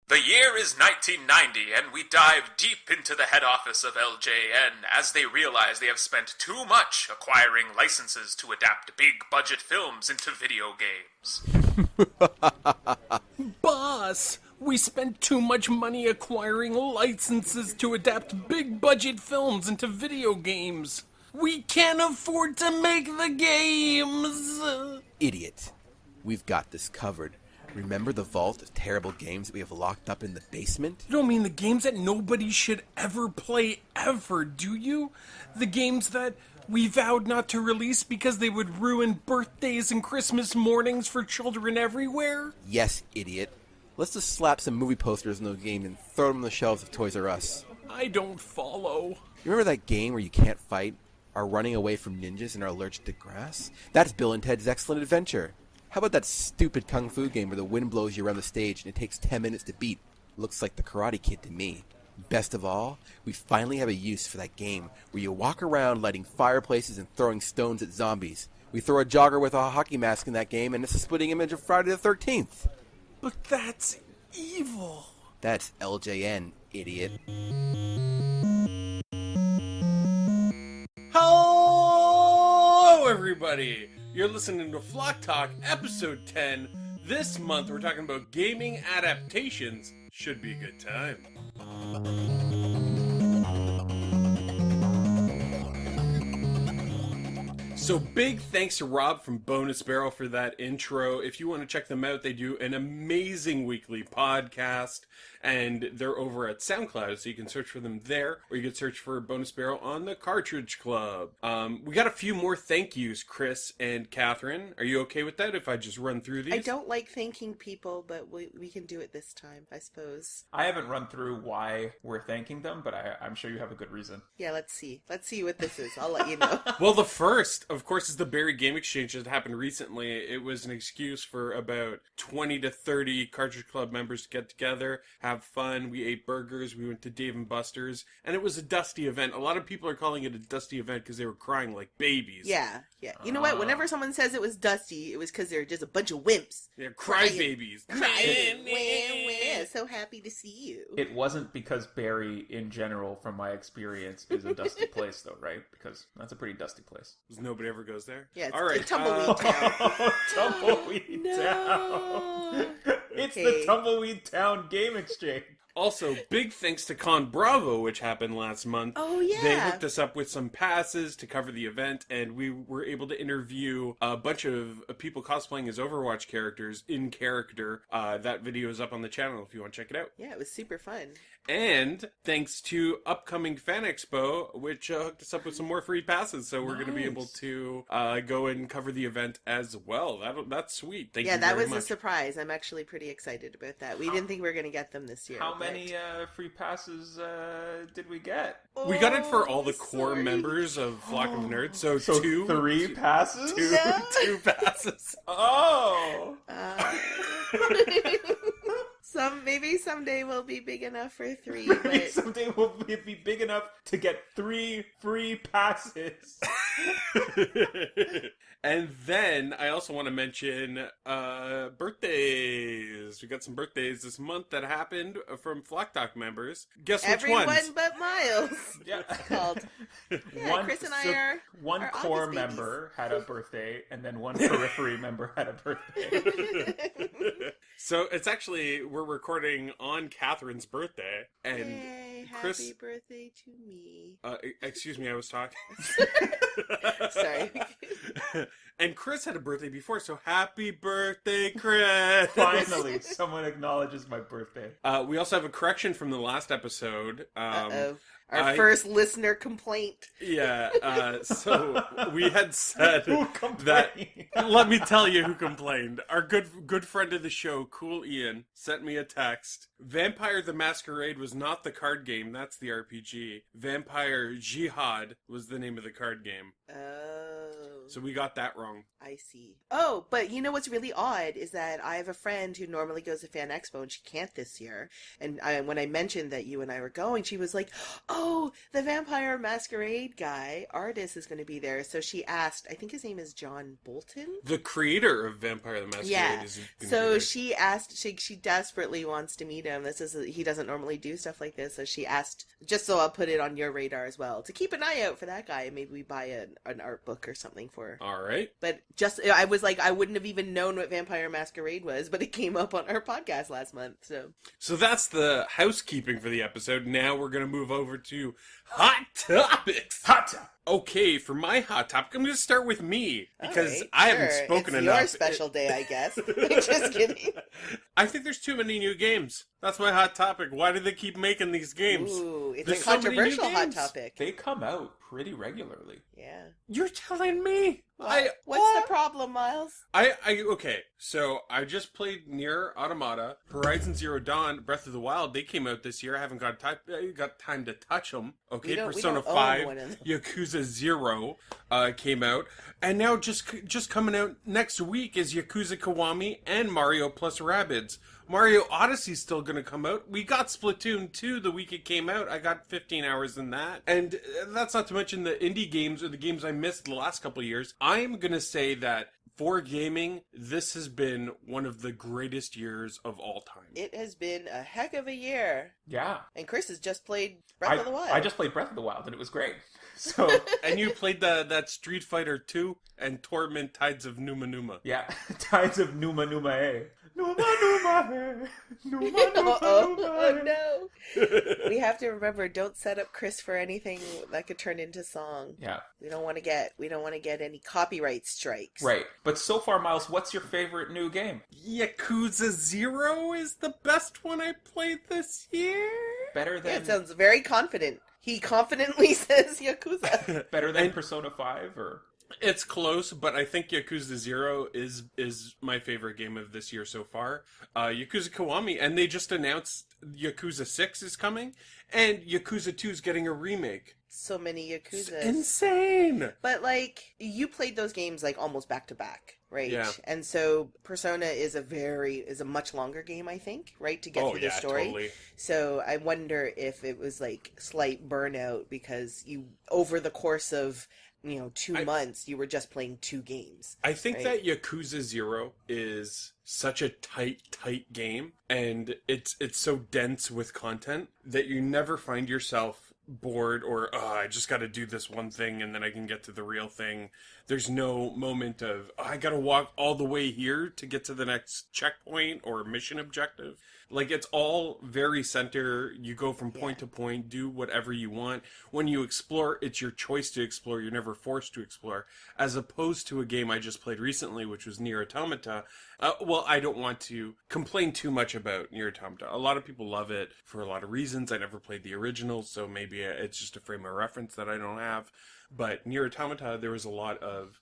The year is 1990, and we dive deep into the head office of LJN as they realize they have spent too much acquiring licenses to adapt big-budget films into video games. Boss, we spent too much money acquiring licenses to adapt big-budget films into video games. We can't afford to make the games! Idiot. We've got this covered. Remember the vault of terrible games that we have locked up in the basement? You don't mean the games that nobody should ever play ever, do you? The games that we vowed not to release because they would ruin birthdays and Christmas mornings for children everywhere? Yes, idiot. Let's just slap some movie posters in those games and throw them on the shelves of Toys R Us. I don't follow. You remember that game where you can't fight, are running away from ninjas, and are allergic to grass? That's Bill and Ted's Excellent Adventure. How about that stupid kung fu game where the wind blows you around the stage and it takes 10 minutes to beat? Looks like the Karate Kid to me. Best of all, we finally have a use for that game where you walk around lighting fireplaces and throwing stones at zombies. We throw a jogger with a hockey mask in that game and it's a splitting image of Friday the 13th. But that's evil. That's LJN, idiot. Hello, everybody! You're listening to Flock Talk, episode 10. This month, we're talking about gaming adaptations. Should be a good time. So big thanks to Rob from Bonus Barrel for that intro. If you want to check them out, they do an amazing weekly podcast, and they're over at SoundCloud, so you can search for them there, or you can search for Bonus Barrel on the Cartridge Club. We got a few more thank yous, Chris and Kathryn. Are you okay with that if I just run through these? I don't like thanking people, but we can do it this time, I suppose. I haven't run through why we're thanking them, but I'm sure you have a good reason. Yeah, let's see. Let's see what this is. I'll let you know. Well, the first, of course, is the Barry Game Exchange that happened recently. It was an excuse for about 20 to 30 Cartridge Club members to get together, have fun. We ate burgers, we went to Dave & Buster's, and it was a dusty event. A lot of people are calling it a dusty event because they were crying like babies. Yeah. You know what? Whenever someone says it was dusty, it was because they're just a bunch of wimps. They're crybabies. Crying. So happy to see you. It wasn't because Barry, in general, from my experience, is a dusty place, though, right? Because that's a pretty dusty place. Nobody ever goes there? Yeah, it's all right. a tumbleweed town. Tumbleweed Town. It's the Tumbleweed Town Game Exchange. Also, big thanks to Con Bravo, which happened last month. Oh, yeah. They hooked us up with some passes to cover the event, and we were able to interview a bunch of people cosplaying as Overwatch characters in character. That video is up on the channel if you want to check it out. Yeah, it was super fun. And thanks to upcoming Fan Expo, which hooked us up with some more free passes, so we're going to be able to go and cover the event as well. That's sweet. Thank you very much. Yeah, that was a surprise. I'm actually pretty excited about that. We didn't think we were going to get them this year. How many free passes did we get? We got it for all the core members of Flock of Nerds, so two. 3 passes? Two passes. Oh! Maybe someday we'll be big enough for 3. Maybe But... someday we'll be big enough to get 3 free passes. And then I also want to mention birthdays. We got some birthdays this month that happened from Flock Talk members. Guess which Everyone ones? but Myles. Yeah. It's called. Yeah, Chris and I are one are core August member had a birthday, and then one periphery member had a birthday. So it's actually, we're recording on Kathryn's birthday. And Yay, Chris, happy birthday to me. Excuse me, I was talking. Sorry. And Chris had a birthday before, so happy birthday, Chris! Finally, someone acknowledges my birthday. We also have a correction from the last episode. Uh-oh. Our first listener complaint. Yeah, so we had said Who complained? that. Let me tell you who complained. Our good friend of the show, Cool Ian, sent me a text. Vampire the Masquerade was not the card game. That's the RPG. Vampire Jihad was the name of the card game. Oh. So we got that wrong. I see. Oh, but you know what's really odd is that I have a friend who normally goes to Fan Expo and she can't this year. And when I mentioned that you and I were going, she was like, "Oh, the Vampire Masquerade guy, artist, is going to be there." So she asked, I think his name is John Bolton? The creator of Vampire the Masquerade Yeah. is So she asked, she desperately wants to meet him. He doesn't normally do stuff like this. So she asked, just so I'll put it on your radar as well, to keep an eye out for that guy. And maybe we buy an art book or something for. All right. But I was like, I wouldn't have even known what Vampire Masquerade was, but it came up on our podcast last month. So that's the housekeeping for the episode. Now we're going to move over to Hot Topics. Hot topic. Okay, for my hot topic, I'm going to start with me because All right, I haven't sure. spoken it's enough. Your special day, I guess. Just kidding. I think there's too many new games. That's my hot topic. Why do they keep making these games? Ooh, it's There's a so many new controversial hot games. topic. They come out pretty regularly. Yeah. You're telling me? What's the problem, Myles? Okay, so I just played Nier Automata, Horizon Zero Dawn, Breath of the Wild. They came out this year. I haven't got time to touch them. Okay, We don't Persona own 5, one of them. Yakuza 0 came out. And now just coming out next week is Yakuza Kiwami and Mario plus Rabbids. Mario Odyssey's still going to come out. We got Splatoon 2 the week it came out. I got 15 hours in that. And that's not to mention the indie games or the games I missed the last couple of years. I'm going to say that for gaming, this has been one of the greatest years of all time. It has been a heck of a year. Yeah. And Chris has just played Breath of the Wild. I just played Breath of the Wild, and it was great. So And you played that Street Fighter 2 and Torment Tides of Numa Numa. yeah, Tides of Numa Numa A. Numa Numa A. Numa Numa Oh Numa A. no. We have to remember, don't set up Chris for anything that could turn into song. Yeah, We don't want to get any copyright strikes. right. But so far, Myles, what's your favorite new game? Yakuza 0 is the best one I played this year. Better Yeah, than it sounds very confident. He confidently says Yakuza. better than Persona 5 or It's close, but I think Yakuza 0 is my favorite game of this year so far. Yakuza Kiwami, and they just announced Yakuza 6 is coming, and Yakuza 2 is getting a remake. So many It's Yakuzas. insane! But, like, you played those games, like, almost back to back, right? Yeah. And so Persona is a much longer game, I think, right? To get through the story. Totally. So I wonder if it was, like, slight burnout because over the course of, 2 months, you were just playing 2 games. I think Right. that Yakuza 0 is such a tight game, and it's so dense with content that you never find yourself bored or I just got to do this one thing and then I can get to the real thing. There's no moment of I got to walk all the way here to get to the next checkpoint or mission objective. Like, it's all very center. You go from point to point, do whatever you want. When you explore, it's your choice to explore. You're never forced to explore. As opposed to a game I just played recently, which was Nier Automata. Well, I don't want to complain too much about Nier Automata. A lot of people love it for a lot of reasons. I never played the original, so maybe it's just a frame of reference that I don't have. But Nier Automata, there was a lot of,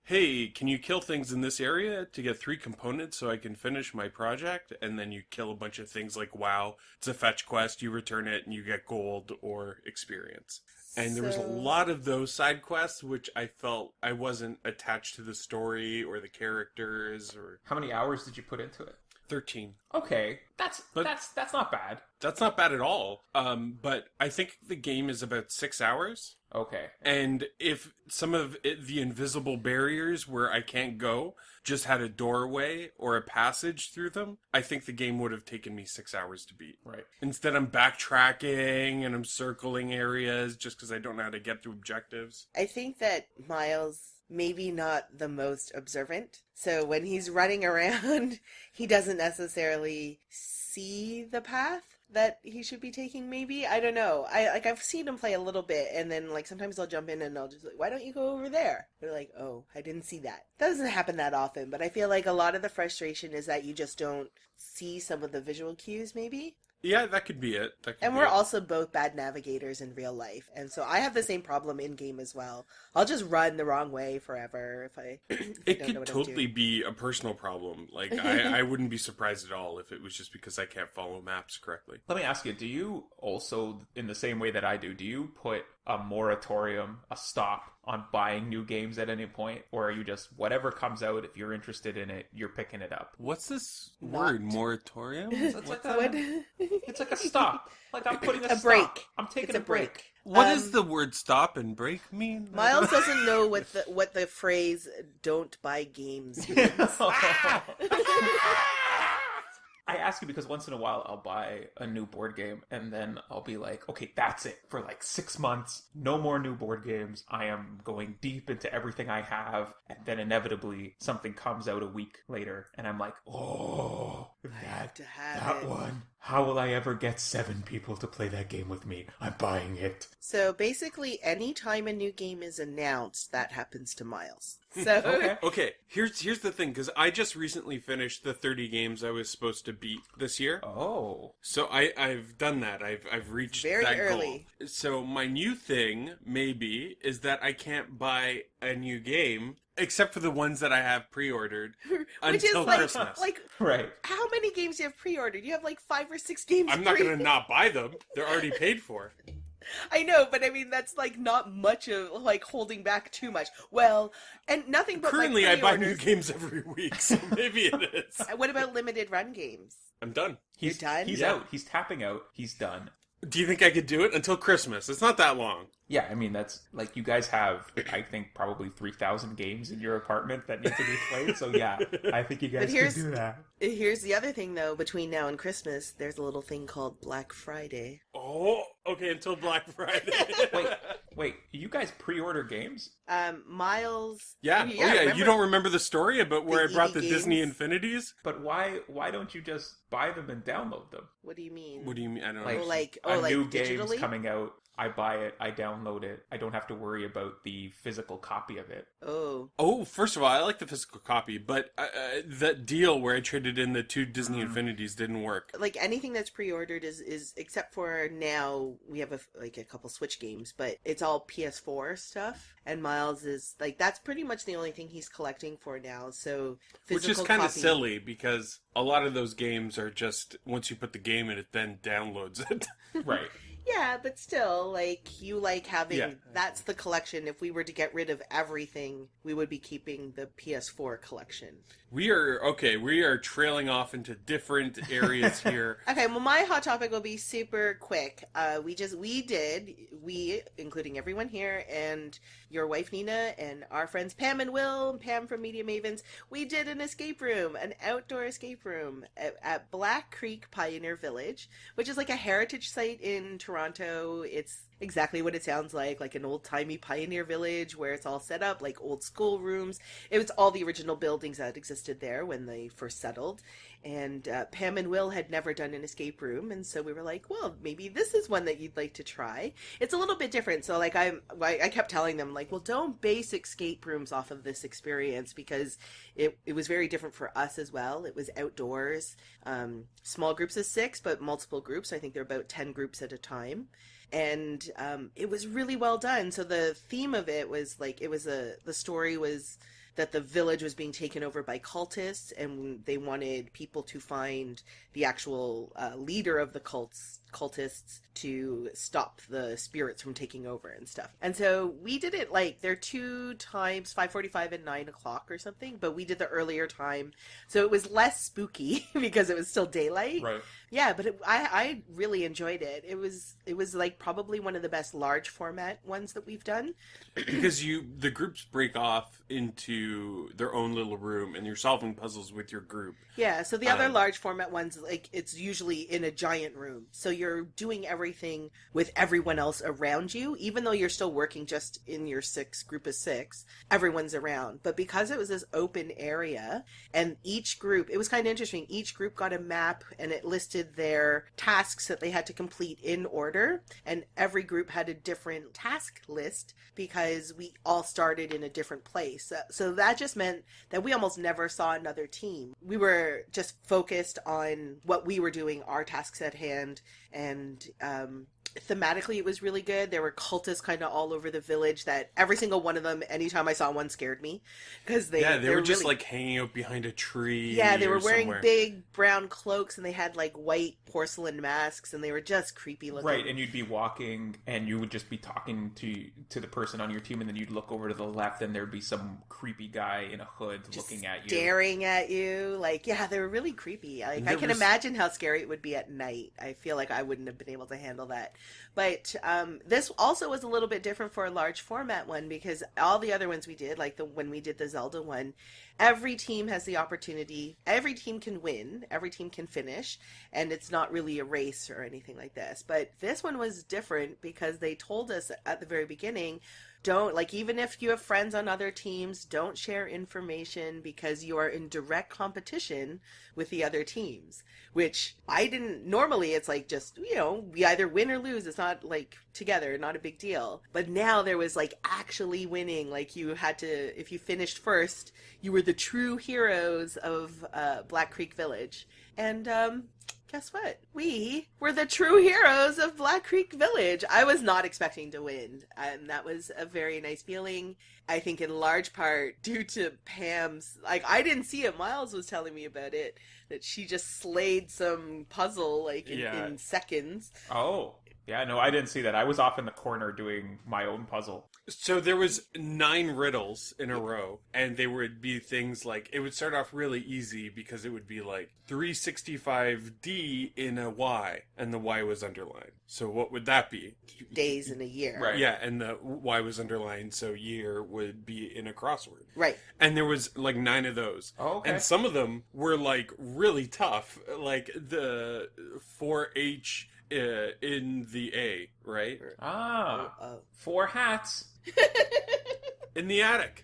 hey, can you kill things in this area to get 3 components so I can finish my project? And then you kill a bunch of things like, wow, it's a fetch quest, you return it, and you get gold or experience. And there was a lot of those side quests, which I felt I wasn't attached to the story or the characters or... how many hours did you put into it? 13. Okay, that's not bad. That's not bad at all. But I think the game is about 6 hours. Okay. And if some of the invisible barriers where I can't go just had a doorway or a passage through them, I think the game would have taken me 6 hours to beat. Right. Instead, I'm backtracking and I'm circling areas just because I don't know how to get to objectives. I think that Myles maybe not the most observant. So when he's running around, he doesn't necessarily see the path that he should be taking, maybe. I don't know. I've seen him play a little bit, and then sometimes I'll jump in and I'll just why don't you go over there? They're like, oh, I didn't see that. That doesn't happen that often, but I feel like a lot of the frustration is that you just don't see some of the visual cues, maybe. Yeah, that could be it. And we're also both bad navigators in real life. And so I have the same problem in-game as well. I'll just run the wrong way forever if I It don't know could what I'm totally doing. be a personal problem. Like, I wouldn't be surprised at all if it was just because I can't follow maps correctly. Let me ask you, do you also, in the same way that I do you put a moratorium, a stop on buying new games at any point? Or are you just, whatever comes out, if you're interested in it, you're picking it up? What's this word? Moratorium? It's like it's like a stop. Like I'm putting a break. stop. I'm taking It's a break. What does the word stop and break mean? Myles doesn't know what the phrase "don't buy games" means. I ask you because once in a while I'll buy a new board game and then I'll be like, okay, that's it. For like 6 months, no more new board games. I am going deep into everything I have. And then inevitably something comes out a week later and I'm like, oh, that one. How will I ever get 7 people to play that game with me? I'm buying it. So basically, anytime a new game is announced, that happens to Myles. So Okay, here's the thing, because I just recently finished the 30 games I was supposed to beat this year. Oh. So I've done that. I've reached Very that early. goal. So my new thing, maybe, is that I can't buy a new game except for the ones that I have pre-ordered which until is like, Christmas. like, Right. how many games do you have pre-ordered? You have like 5 or 6 games. I'm not going to not buy them. They're already paid for. I know, but I mean that's like not much of like holding back too much. Well, and nothing but Currently, like, I buy new pre-orders. games every week, so maybe it is. What about limited run games? I'm done. He's You're done? He's Yeah. out. He's tapping out. He's done. Do you think I could do it until Christmas? It's not that long. Yeah, I mean, that's like you guys have, I think, probably 3,000 games in your apartment that need to be played. So, yeah, I think you guys can do that. Here's the other thing, though. Between now and Christmas, there's a little thing called Black Friday. Oh, okay, until Black Friday. Wait, you guys pre-order games? Myles. Yeah. Oh, yeah. remember You don't remember the story about where the I brought EV the Disney games? Infinities? But why don't you just buy them and download them? What do you mean? What do you mean? I don't Like, know. a like new game's digitally? coming out, I buy it, I download it. I don't have to worry about the physical copy of it. Oh. Oh, first of all, I like the physical copy, but that deal where I traded in the 2 Disney Infinities didn't work. Like anything that's pre-ordered is except for now we have a couple Switch games, but it's all PS4 stuff. And Myles is like that's pretty much the only thing he's collecting for now. So Which is kind of silly because a lot of those games are just once you put the game in, it then downloads it. Right. Yeah, but still, like you like having Yeah. that's the collection. If we were to get rid of everything, we would be keeping the PS4 collection. We are trailing off into different areas here. Okay, well, my hot topic will be super quick. We, including everyone here, and your wife Nina, and our friends Pam and Will, Pam from Media Mavens, we did an escape room, an outdoor escape room at Black Creek Pioneer Village, which is like a heritage site in Toronto. It's exactly what it sounds like an old-timey pioneer village where it's all set up like old school rooms. It was all the original buildings that existed there when they first settled. And Pam and Will had never done an escape room, and so we were like, well, maybe this is one that you'd like to try. It's a little bit different, so like I kept telling them, like, well, don't base escape rooms off of this experience because it was very different for us as well. It was outdoors, small groups of 6, but multiple groups. I think there were about 10 groups at a time. And it was really well done. So the theme of it was like the story was that the village was being taken over by cultists, and they wanted people to find the actual leader of the cultists to stop the spirits from taking over and stuff. And so we did it like there are 2 times, 5:45 and 9 o'clock or something, but we did the earlier time, so it was less spooky because it was still daylight. Right. Yeah, but I really enjoyed it. It was like probably one of the best large format ones that we've done. Because the groups break off into their own little room and you're solving puzzles with your group. Yeah, so the other large format ones, like it's usually in a giant room. So you're doing everything with everyone else around you, even though you're still working just in your group of 6, everyone's around. But because it was this open area and each group, it was kind of interesting. Each group got a map and it listed their tasks that they had to complete in order, and every group had a different task list because we all started in a different place. So that just meant that we almost never saw another team. We were just focused on what we were doing, our tasks at hand, and thematically it was really good. There were cultists kind of all over the village that every single one of them, anytime I saw one, scared me because they were just really, like hanging out behind a tree. yeah, they were wearing somewhere. big brown cloaks and they had like white porcelain masks and they were just creepy looking. Right, and you'd be walking and you would just be talking to the person on your team, and then you'd look over to the left and there'd be some creepy guy in a hood Just looking at you. staring at you. Like, yeah, they were really creepy. Like, I can imagine how scary it would be at night. I feel like I wouldn't have been able to handle that. But this also was a little bit different for a large format one, because all the other ones we did, like when we did the Zelda one, every team has the opportunity. Every team can win. Every team can finish. And it's not really a race or anything like this. But this one was different because they told us at the very beginning, don't, like, even if you have friends on other teams, don't share information because you are in direct competition with the other teams, which I didn't, normally it's like just, you know, we either win or lose. It's not like together, not a big deal. But now there was like actually winning, like you had to, if you finished first, you were the true heroes of Black Creek Village. And guess what? We were the true heroes of Black Creek Village. I was not expecting to win, and that was a very nice feeling. I think in large part due to Pam's, like, I didn't see it. Myles was telling me about it, that she just slayed some puzzle, like, in seconds. Oh. Yeah, no, I didn't see that. I was off in the corner doing my own puzzle. So there was 9 riddles in a row, and they would be things like, it would start off really easy because it would be like 365D in a Y, and the Y was underlined. So what would that be? Days in a year. Right. Yeah, and the Y was underlined, so year would be in a crossword. Right. And there was like 9 of those. Oh, okay. And some of them were like really tough, like the 4H in the A, right? Ah, 4 hats. In the attic.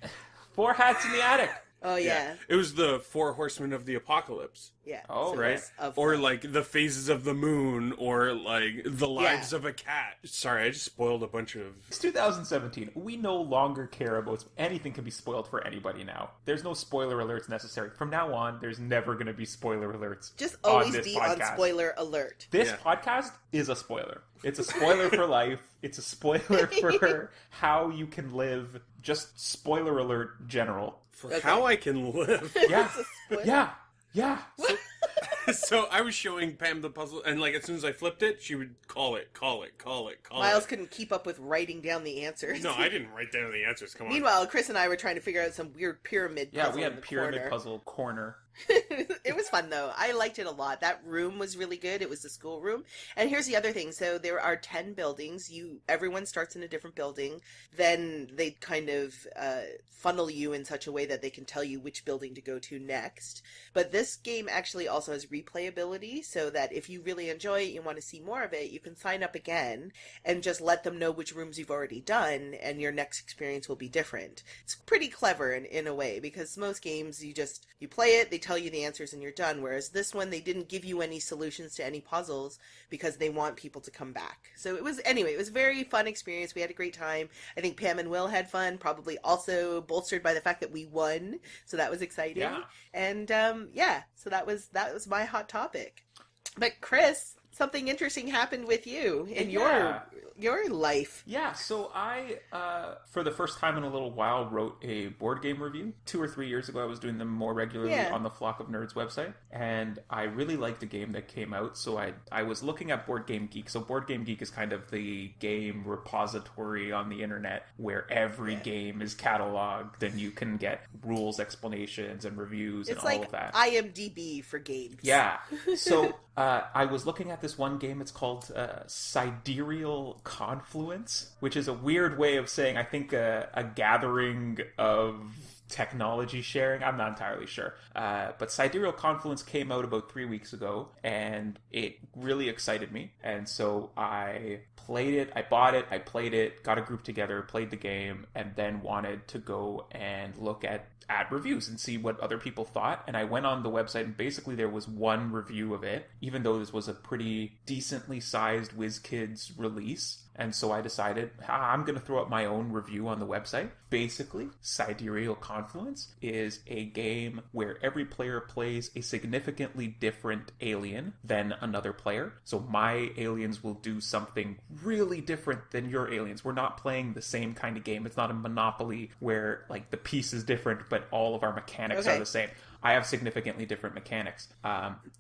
4 hats in the attic. Oh, yeah. It was the 4 horsemen of the apocalypse. Yeah. Oh, So right. it's of Or the- like the phases of the moon, or like the lives of a cat. Sorry, I just spoiled a bunch of... It's 2017. We no longer care about anything can be spoiled for anybody now. There's no spoiler alerts necessary. From now on, there's never going to be spoiler alerts. just on always this be podcast. on spoiler alert. This Yeah. podcast is a spoiler. It's a spoiler for life. It's a spoiler for how you can live. Just spoiler alert general. For Okay. how I can live. Yeah. It's a spoiler. Yeah. Yeah. So I was showing Pam the puzzle, and like as soon as I flipped it, she would call it. Myles couldn't keep up with writing down the answers. No, I didn't write down the answers. Come on. Meanwhile, Chris and I were trying to figure out some weird pyramid Yeah, puzzle we in had the pyramid corner. puzzle corner. It was fun though. I liked it a lot. That room was really good. It was the school room. And here's the other thing. So there are 10 buildings. Everyone starts in a different building. Then they kind of funnel you in such a way that they can tell you which building to go to next. But this game actually also has replayability, so that if you really enjoy it, you want to see more of it, you can sign up again and just let them know which rooms you've already done, and your next experience will be different. It's pretty clever in a way, because most games you play it, they tell you the answers and you're done, whereas this one they didn't give you any solutions to any puzzles because they want people to come back. So it was a very fun experience. We had a great time. I think Pam and Will had fun, probably also bolstered by the fact that we won, so that was exciting. Yeah. And so that was my hot topic. But Chris, something interesting happened with you in Yeah. your life. Yeah, so I, for the first time in a little while, wrote a board game review. 2 or 3 years ago, I was doing them more regularly Yeah. on the Flock of Nerds website, and I really liked a game that came out, so I was looking at Board Game Geek. So Board Game Geek is kind of the game repository on the internet where every game is cataloged, and you can get rules, explanations, and reviews It's and all like of that. IMDb for games. Yeah. So I was looking at this one game. It's called Sidereal Confluence, which is a weird way of saying, I think, a gathering of technology sharing. I'm not entirely sure. But Sidereal Confluence came out about 3 weeks ago, and it really excited me. And so I played it, I bought it, I played it, got a group together, played the game, and then wanted to go and look at reviews and see what other people thought. And I went on the website, and basically there was one review of it, even though this was a pretty decently sized WizKids release. And so I decided, I'm going to throw up my own review on the website. Basically, Sidereal Confluence Confluence is a game where every player plays a significantly different alien than another player. So my aliens will do something really different than your aliens. We're not playing the same kind of game. It's not a Monopoly where like the piece is different, but all of our mechanics are the same. I have significantly different mechanics.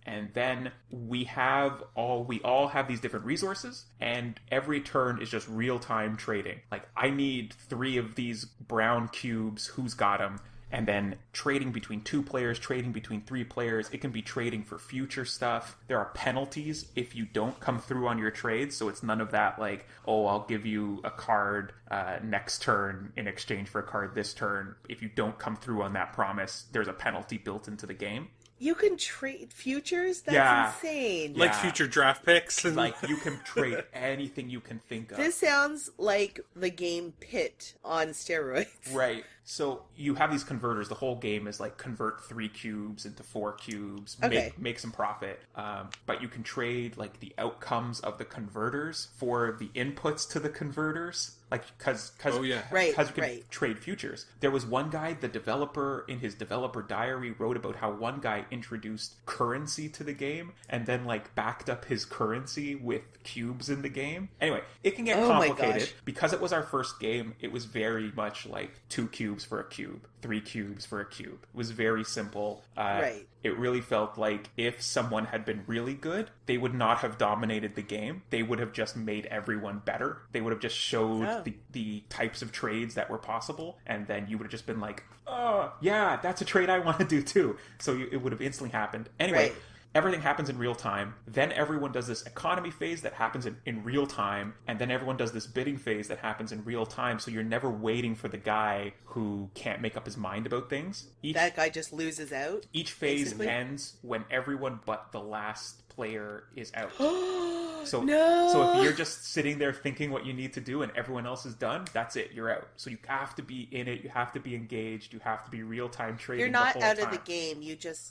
And then we all have these different resources, and every turn is just real-time trading. Like, I need 3 of these brown cubes, who's got them? And then trading between 2 players, trading between 3 players. It can be trading for future stuff. There are penalties if you don't come through on your trades. So it's none of that like, oh, I'll give you a card next turn in exchange for a card this turn. If you don't come through on that promise, there's a penalty built into the game. You can trade futures? That's insane. Like future draft picks? And... Like, you can trade anything you can think of. This sounds like the game Pit on steroids. Right. So you have these converters. The whole game is like convert 3 cubes into 4 cubes, make some profit. But you can trade like the outcomes of the converters for the inputs to the converters. Like, because you can trade futures. There was one guy, the developer, in his developer diary wrote about how one guy introduced currency to the game and then like backed up his currency with cubes in the game. Anyway, it can get complicated. Because it was our first game, it was very much like 2 cubes for a cube, 3 cubes for a cube. It was very simple. It really felt like if someone had been really good, they would not have dominated the game. They would have just made everyone better. They would have just showed the types of trades that were possible, and then you would have just been like, oh, yeah, that's a trade I want to do too. So it would have instantly happened. Anyway, everything happens in real time. Then everyone does this economy phase that happens in real time. And then everyone does this bidding phase that happens in real time. So you're never waiting for the guy who can't make up his mind about things. That guy just loses out? Each phase ends when everyone but the last player is out. So if you're just sitting there thinking what you need to do and everyone else is done, that's it. You're out. So you have to be in it. You have to be engaged. You have to be real-time trading. You're not the whole out time. of the game.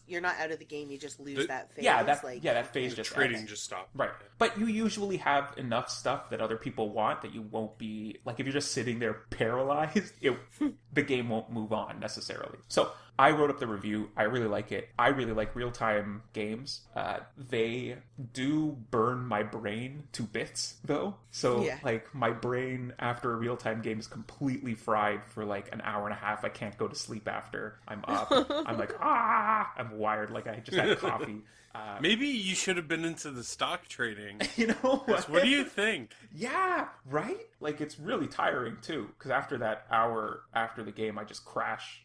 You're not out of the game. You just lose that phase. Yeah, that phase just trading ends. just stopped. Right. But you usually have enough stuff that other people want that you won't be like, if you're just sitting there paralyzed, the game won't move on necessarily. So I wrote up the review. I really like it. I really like real-time games. They do burn my brain to bits, though. So, like, my brain after a real-time game is completely fried for, like, an hour and a half. I can't go to sleep after I'm up. I'm like, I'm wired like I just had coffee. Maybe you should have been into the stock trading. You know what? What do you think? Yeah, right? Like, it's really tiring, too, because after that hour after the game, I just crash.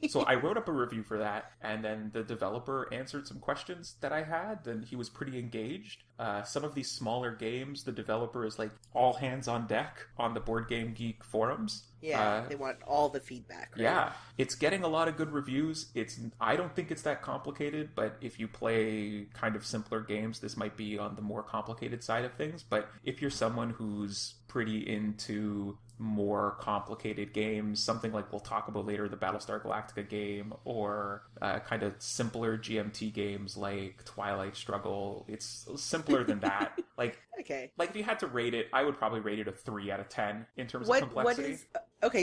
So I wrote up a review for that, and then the developer answered some questions that I had, and he was pretty engaged. Some of these smaller games, the developer is, like, all hands on deck on the Board Game Geek forums. Yeah, they want all the feedback, right? Yeah, it's getting a lot of good reviews. I don't think it's that complicated, but if you play kind of simpler games, this might be on the more complicated side of things. But if you're someone who's pretty into more complicated games, something like we'll talk about later, the Battlestar Galactica game, or kind of simpler GMT games like Twilight Struggle, it's simpler than that. Like, if you had to rate it, I would probably rate it a 3 out of 10 in terms of complexity.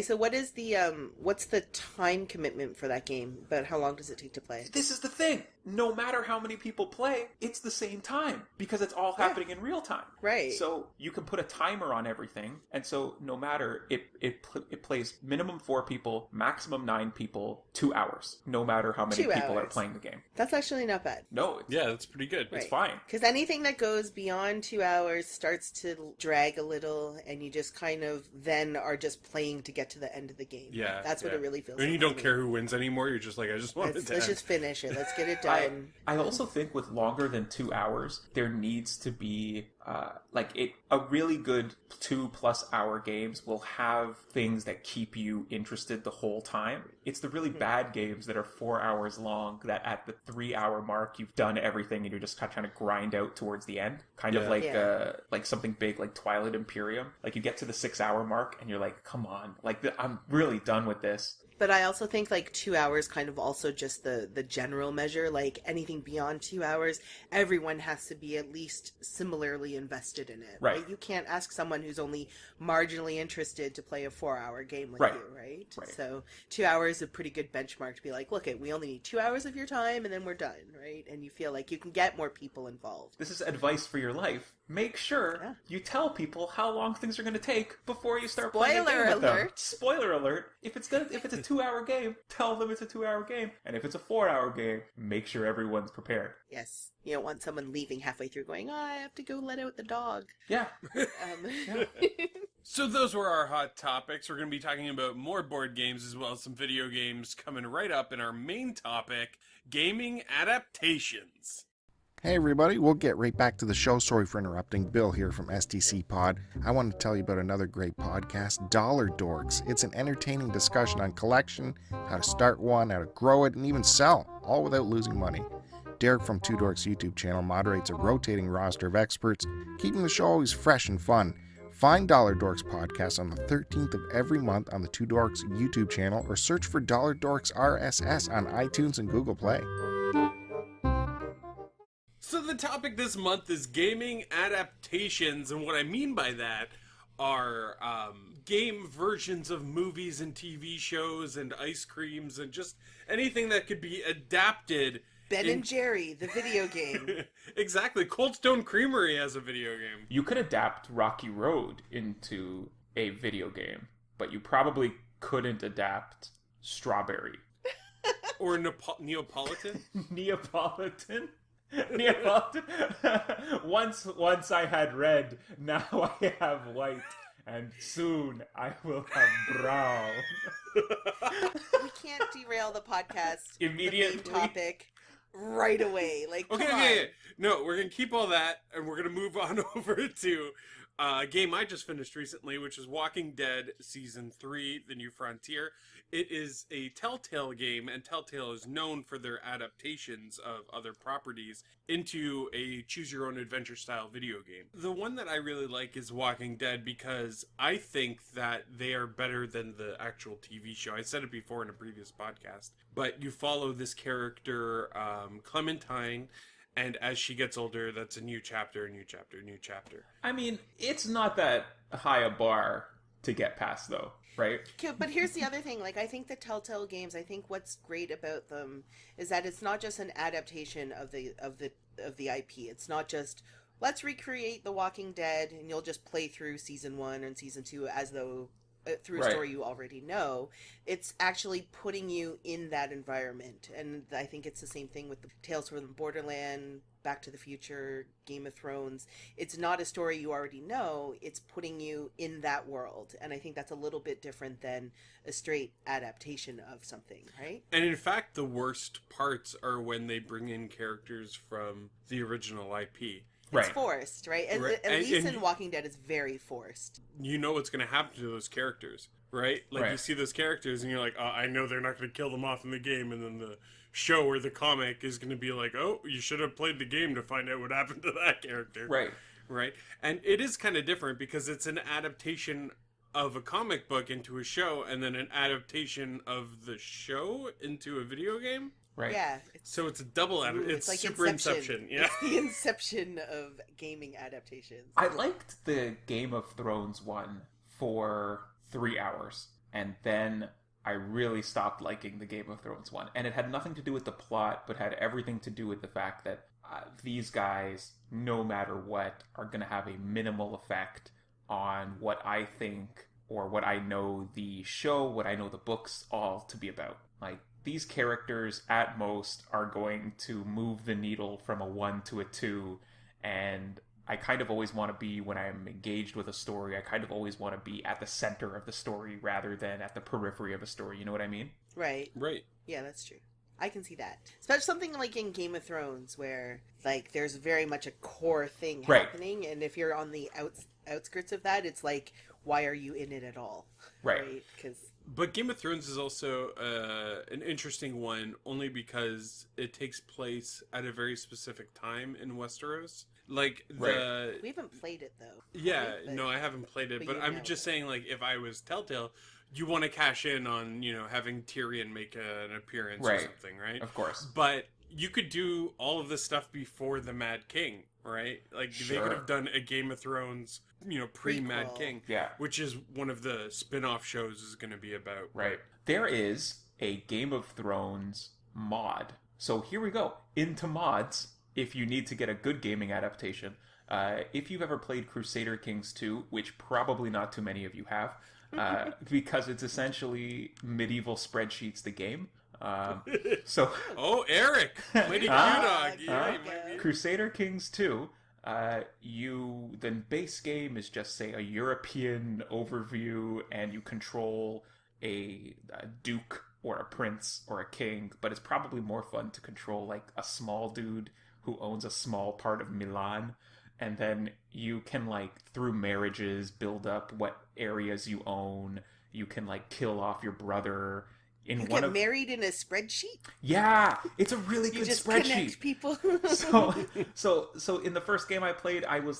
So what is the what's the time commitment for that game? But how long does it take to play? This is the thing. No matter how many people play, it's the same time because it's all happening in real time. Right. So you can put a timer on everything, and so no matter it plays minimum 4 people, maximum 9 people, 2 hours. No matter how many people are playing the game. That's actually not bad. No. That's pretty good. It's fine. Because anything that goes beyond 2 hours starts to drag a little, and you just kind of then are just playing to get to the end of the game. Yeah, that's what it really feels when like. you don't care who wins anymore, you're just like, I just want it to Let's just finish it. Let's get it done. I also think with longer than 2 hours, there needs to be a really good 2+ hour games will have things that keep you interested the whole time. It's the really bad games that are 4 hours long that at the 3 hour mark you've done everything and you're just kind of trying to grind out towards the end. Kind of like something big like Twilight Imperium. Like you get to the 6 hour mark and you're like, come on, like I'm really done with this. But I also think like 2 hours kind of also just the general measure. Like anything beyond 2 hours, everyone has to be at least similarly invested in it. Right. You can't ask someone who's only marginally interested to play a 4-hour game with Right. you, right? Right. So 2 hours is a pretty good benchmark to be like, look, we only need 2 hours of your time and then we're done, right? And you feel like you can get more people involved. This is advice for your life. Make sure you tell people how long things are going to take before you start playing a game with them. alert. Spoiler alert. If it's a 2-hour game, tell them it's a 2-hour game. And if it's a 4-hour game, make sure everyone's prepared. Yes. You don't want someone leaving halfway through going, I have to go let out the dog. Yeah. So those were our hot topics. We're going to be talking about more board games as well as some video games coming right up in our main topic, gaming adaptations. Hey everybody, we'll get right back to the show. Sorry for interrupting. Bill here from STC Pod. I want to tell you about another great podcast, Dollar Dorks. It's an entertaining discussion on collection, how to start one, how to grow it, and even sell, all without losing money. Derek from Two Dorks YouTube channel moderates a rotating roster of experts, keeping the show always fresh and fun. Find Dollar Dorks podcast on the 13th of every month on the Two Dorks YouTube channel, or search for Dollar Dorks RSS on iTunes and Google Play. So the topic this month is gaming adaptations, and what I mean by that are game versions of movies and TV shows and ice creams and just anything that could be adapted. Ben and Jerry, the video game. Exactly. Cold Stone Creamery has a video game. You could adapt Rocky Road into a video game, but you probably couldn't adapt Strawberry. Or Neapolitan? Neapolitan? Once I had red, now I have white, and soon I will have brown. We can't derail the podcast Immediately. the main topic right away. Like, come on. Okay. No, we're going to keep all that, and we're going to move on over to a game I just finished recently, which is Walking Dead Season 3, The New Frontier. It is a Telltale game, and Telltale is known for their adaptations of other properties into a choose-your-own-adventure style video game. The one that I really like is Walking Dead because I think that they are better than the actual TV show. I said it before in a previous podcast, but you follow this character, Clementine, and as she gets older, that's a new chapter, a new chapter, a new chapter. I mean, it's not that high a bar to get past, though, right? Okay, but here's the other thing. Like, I think the Telltale games, I think what's great about them is that it's not just an adaptation of the IP. It's not just let's recreate The Walking Dead and you'll just play through season 1 and season 2 as though through a Right. story you already know. It's actually putting you in that environment, and I think it's the same thing with the Tales from the Borderland, Back to the Future, Game of Thrones. It's not a story you already know, it's putting you in that world, and I think that's a little bit different than a straight adaptation of something, right? And in fact, the worst parts are when they bring in characters from the original IP. It's forced, right? And Right. at least And in Walking Dead, it's very forced. You know what's going to happen to those characters, right? Like, Right. you see those characters and you're like, oh, I know they're not going to kill them off in the game. And then the show or the comic is going to be like, oh, you should have played the game to find out what happened to that character. Right. Right? And it is kind of different because it's an adaptation of a comic book into a show and then an adaptation of the show into a video game. Right. Yeah. So it's a double it's like super Inception. Yeah. It's the Inception of gaming adaptations. I liked the Game of Thrones one for 3 hours, and then I really stopped liking the Game of Thrones one. And it had nothing to do with the plot, but had everything to do with the fact that these guys, no matter what, are going to have a minimal effect on what I think or what I know the show, what I know the books all to be about. Like, these characters at most are going to move the needle from a 1 to a 2, and I kind of always want to be, when I'm engaged with a story, I kind of always want to be at the center of the story rather than at the periphery of a story. You know what I mean? Right. Right. Yeah, that's true. I can see that. Especially something like in Game of Thrones where, like, there's very much a core thing happening, and if you're on the outskirts of that, it's like, why are you in it at all? Right. But Game of Thrones is also an interesting one only because it takes place at a very specific time in Westeros. Like, we haven't played it, though. Yeah, right? no, I haven't played it, but you I'm know just saying, like, if I was Telltale, you want to cash in on, having Tyrion make an appearance or Right. something, right? Of course. But you could do all of this stuff before the Mad King, right? Like, they Sure. could have done a Game of Thrones, pre-Mad Prequel. King. Yeah. Which is one of the spin-off shows is going to be about. Right. There is a Game of Thrones mod. So here we go. Into mods, if you need to get a good gaming adaptation. If you've ever played Crusader Kings 2, which probably not too many of you have, because it's essentially medieval spreadsheets, the game. So Oh, Eric! Mighty Q-Dog! Yeah, you might be- Crusader Kings 2, the base game is just, say, a European overview, and you control a duke or a prince or a king, but it's probably more fun to control, like, a small dude who owns a small part of Milan, and then you can, like, through marriages, build up what areas you own. You can, like, kill off your brother. In You one get of married in a spreadsheet? Yeah, it's a really You good just spreadsheet. connect people? So in the first game I played, I was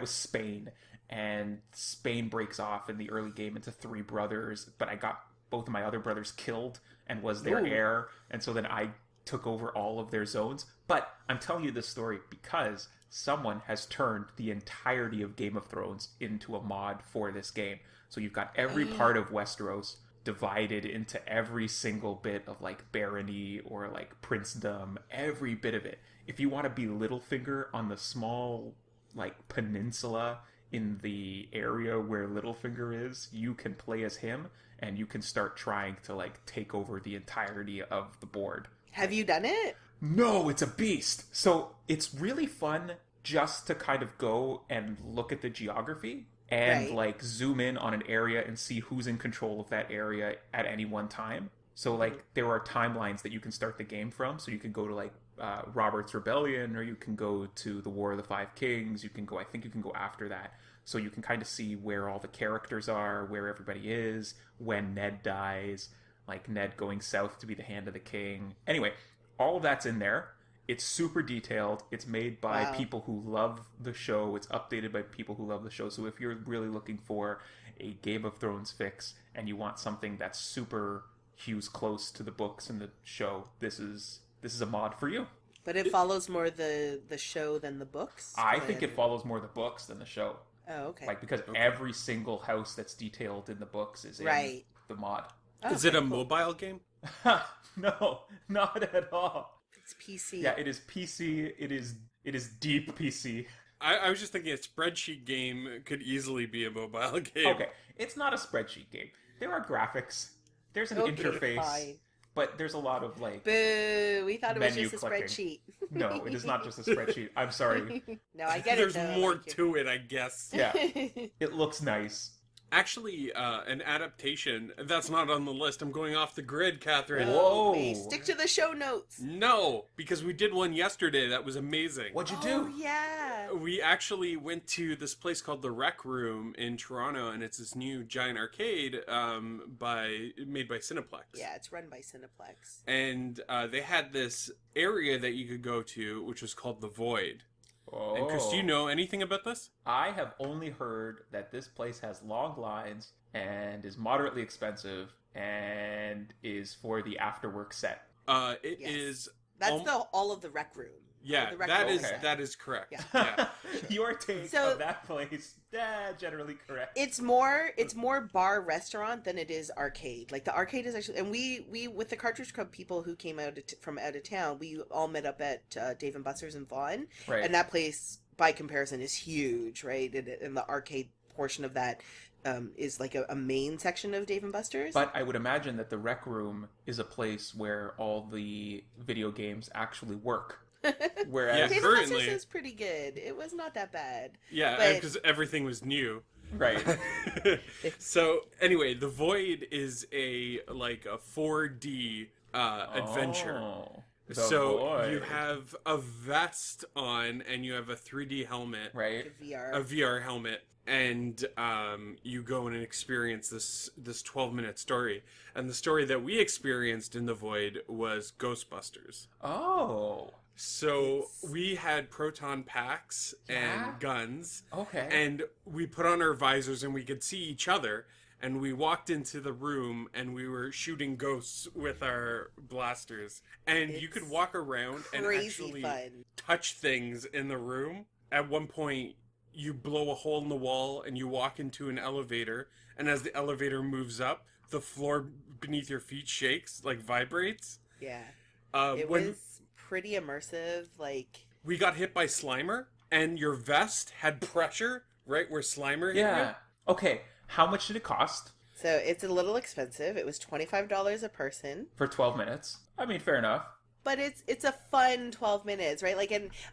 Spain, and Spain breaks off in the early game into 3 brothers, but I got both of my other brothers killed and was their Ooh. heir, and so then I took over all of their zones. But I'm telling you this story because someone has turned the entirety of Game of Thrones into a mod for this game. So you've got every part of Westeros divided into every single bit of, like, barony or, like, princedom, every bit of it. If you want to be Littlefinger on the small, like, peninsula in the area where Littlefinger is, you can play as him, and you can start trying to, like, take over the entirety of the board. Have you done it? No, it's a beast. So it's really fun just to kind of go and look at the geography and Right. like zoom in on an area and see who's in control of that area at any one time. So like there are timelines that you can start the game from. So you can go to like Robert's Rebellion, or you can go to the War of the Five Kings. I think you can go after that. So you can kind of see where all the characters are, where everybody is, when Ned dies, like Ned going south to be the Hand of the King. Anyway, all of that's in there. It's super detailed. It's made by Wow. people who love the show. It's updated by people who love the show. So if you're really looking for a Game of Thrones fix and you want something that's super hews close to the books and the show, this is a mod for you. But it follows more the show than the books? I think it follows more the books than the show. Oh, okay. Like, because every single house that's detailed in the books is in Right. the mod. Oh, Is it a okay, cool. mobile game? No, not at all. It's PC. Yeah, it is PC. It is deep PC. I was just thinking a spreadsheet game could easily be a mobile game. Okay, it's not a spreadsheet game. There are graphics. There's an Okay, interface, fine. but there's a lot of like. Boo! We thought it was Menu just a clicking. spreadsheet. No, it is not just a spreadsheet. I'm sorry. No, I get There's it. though. more Like, to it, I guess. Yeah, it looks nice. Actually, an adaptation that's not on the list. I'm going off the grid, Kathryn. Whoa. Wait, stick to the show notes. No, because we did one yesterday that was amazing. What'd you Oh do? yeah. We actually went to this place called the Rec Room in Toronto, and it's this new giant arcade made by Cineplex. Yeah, it's run by Cineplex. And they had this area that you could go to, which was called the Void. Oh. And Chris, do you know anything about this? I have only heard that this place has long lines and is moderately expensive and is for the afterwork set. It Yes. is. That's all of the Rec Room. Yeah, The Rec that Room is set. that is correct. Yeah. Yeah. Your take So- of that place, generally correct. It's more bar restaurant than it is arcade. Like the arcade is actually, and we with the Cartridge Club people who came from out of town, we all met up at Dave and Buster's in Vaughan, Right. and that place by comparison is huge, right? And the arcade portion of that is like a main section of Dave and Buster's. But I would imagine that the Rec Room is a place where all the video games actually work. Whereas, Yeah. Dave and currently- Buster's is pretty good. It was not that bad. Yeah, But- because everything was new. right. So anyway, the Void is a 4D adventure. Oh, the So Void. you have a vest on, and you have a 3D helmet, right. VR. a VR helmet, and you go in and experience this 12-minute story. And the story that we experienced in the Void was Ghostbusters. Oh, So we had proton packs Yeah? and guns, okay. and we put on our visors and we could see each other. and we walked into the room and we were shooting ghosts with our blasters. And you could walk around and actually fun. touch things in the room. At one point, you blow a hole in the wall and you walk into an elevator, and as the elevator moves up, the floor beneath your feet shakes, like vibrates. Yeah. It was pretty immersive. Like, we got hit by Slimer, and your vest had pressure right where Slimer hit you. Okay, how much did it cost? So it's a little expensive. It was $25 a person. For 12 minutes. I mean, fair enough. But it's a fun 12 minutes, right?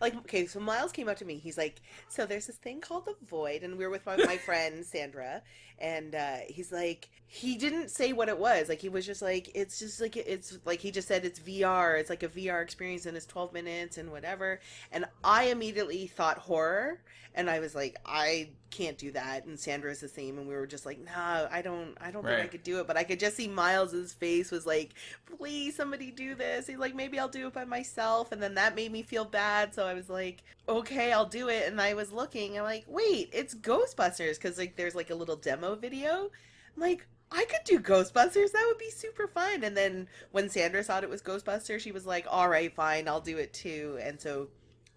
Okay, so Myles came up to me. He's like, so there's this thing called the Void, and we were with my friend Sandra, and he's like, he didn't say what it was. Like, he was just like, it's like, he just said it's VR. It's like a VR experience, and it's 12 minutes and whatever. And I immediately thought horror, and I was like, I can't do that. And Sandra's the same, and we were just like, nah, I don't think I could do it. But I could just see Miles's face was like, please, somebody do this. He's like, maybe I'll do it by myself. And then that made me feel bad, so I was like, okay, I'll do it. And I was looking, I'm like, wait, it's Ghostbusters, because like there's like a little demo video. I'm like, I could do Ghostbusters. That would be super fun. And then when Sandra thought it was Ghostbusters, she was like, all right, fine, I'll do it too. And so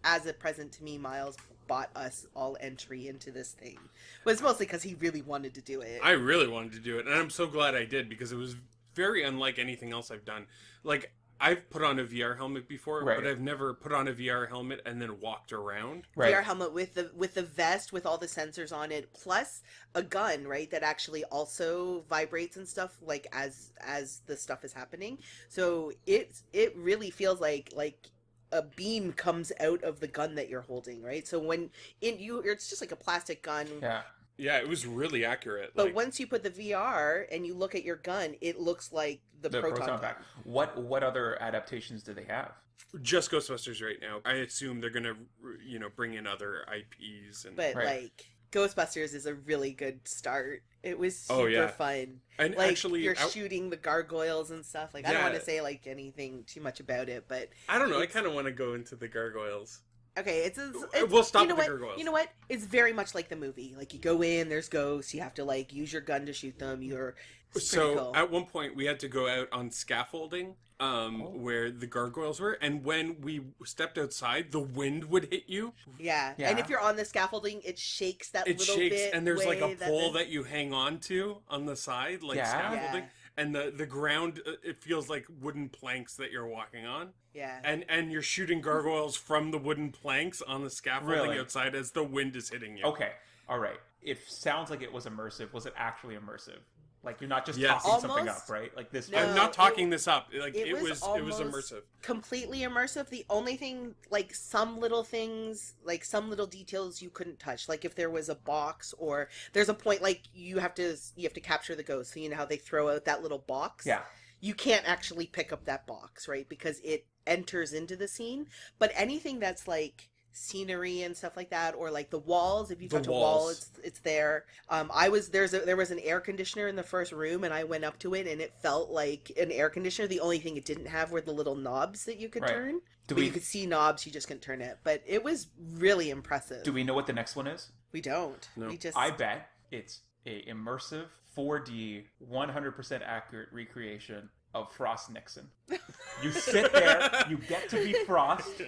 as a present to me, Myles bought us all entry into this thing. But it's mostly because he really wanted to do it. I really wanted to do it, and I'm so glad I did, because it was very unlike anything else I've done. Like, I've put on a VR helmet before, but I've never put on a VR helmet and then walked around. VR helmet with the vest with all the sensors on it, plus a gun, right, that actually also vibrates and stuff, like as the stuff is happening. So it really feels like a beam comes out of the gun that you're holding, right? So when it's just like a plastic gun. Yeah, it was really accurate. But once you put the VR and you look at your gun, it looks like the proton pack. What other adaptations do they have? Just Ghostbusters right now. I assume they're gonna, bring in other IPs But like Ghostbusters is a really good start. It was super fun. And like, actually, you're shooting the gargoyles and stuff. Like, I don't want to say like anything too much about it, but I don't know. I kind of want to go into the gargoyles. Okay, it's we'll stop with the gargoyles. You know what? It's very much like the movie. Like, you go in, there's ghosts. You have to like use your gun to shoot them. So at one point we had to go out on scaffolding, where the gargoyles were, and when we stepped outside, the wind would hit you. Yeah. And if you're on the scaffolding, it shakes that little bit. And there's like a pole that you hang on to on the side, like scaffolding. And the ground, it feels like wooden planks that you're walking on. Yeah. And you're shooting gargoyles from the wooden planks on the scaffolding outside as the wind is hitting you. Okay. All right. It sounds like it was immersive. Was it actually immersive? Like, you're not just talking something up, right? Like this. No, I'm not talking this up. Like it was immersive. Completely immersive. The only thing, like some little things, like some little details you couldn't touch. Like if there was a box, or there's a point like you have to capture the ghost. So you know how they throw out that little box? Yeah. You can't actually pick up that box, right? Because it enters into the scene. But anything that's like scenery and stuff like that, or like the walls, if you touch a wall, it's there. There was an air conditioner in the first room, and I went up to it and it felt like an air conditioner. The only thing it didn't have were the little knobs that you could turn. You could see knobs, you just couldn't turn it. But it was really impressive. Do we know what the next one is? We don't. No. I bet it's a immersive 4D 100% accurate recreation of Frost Nixon. You sit there, you get to be Frost,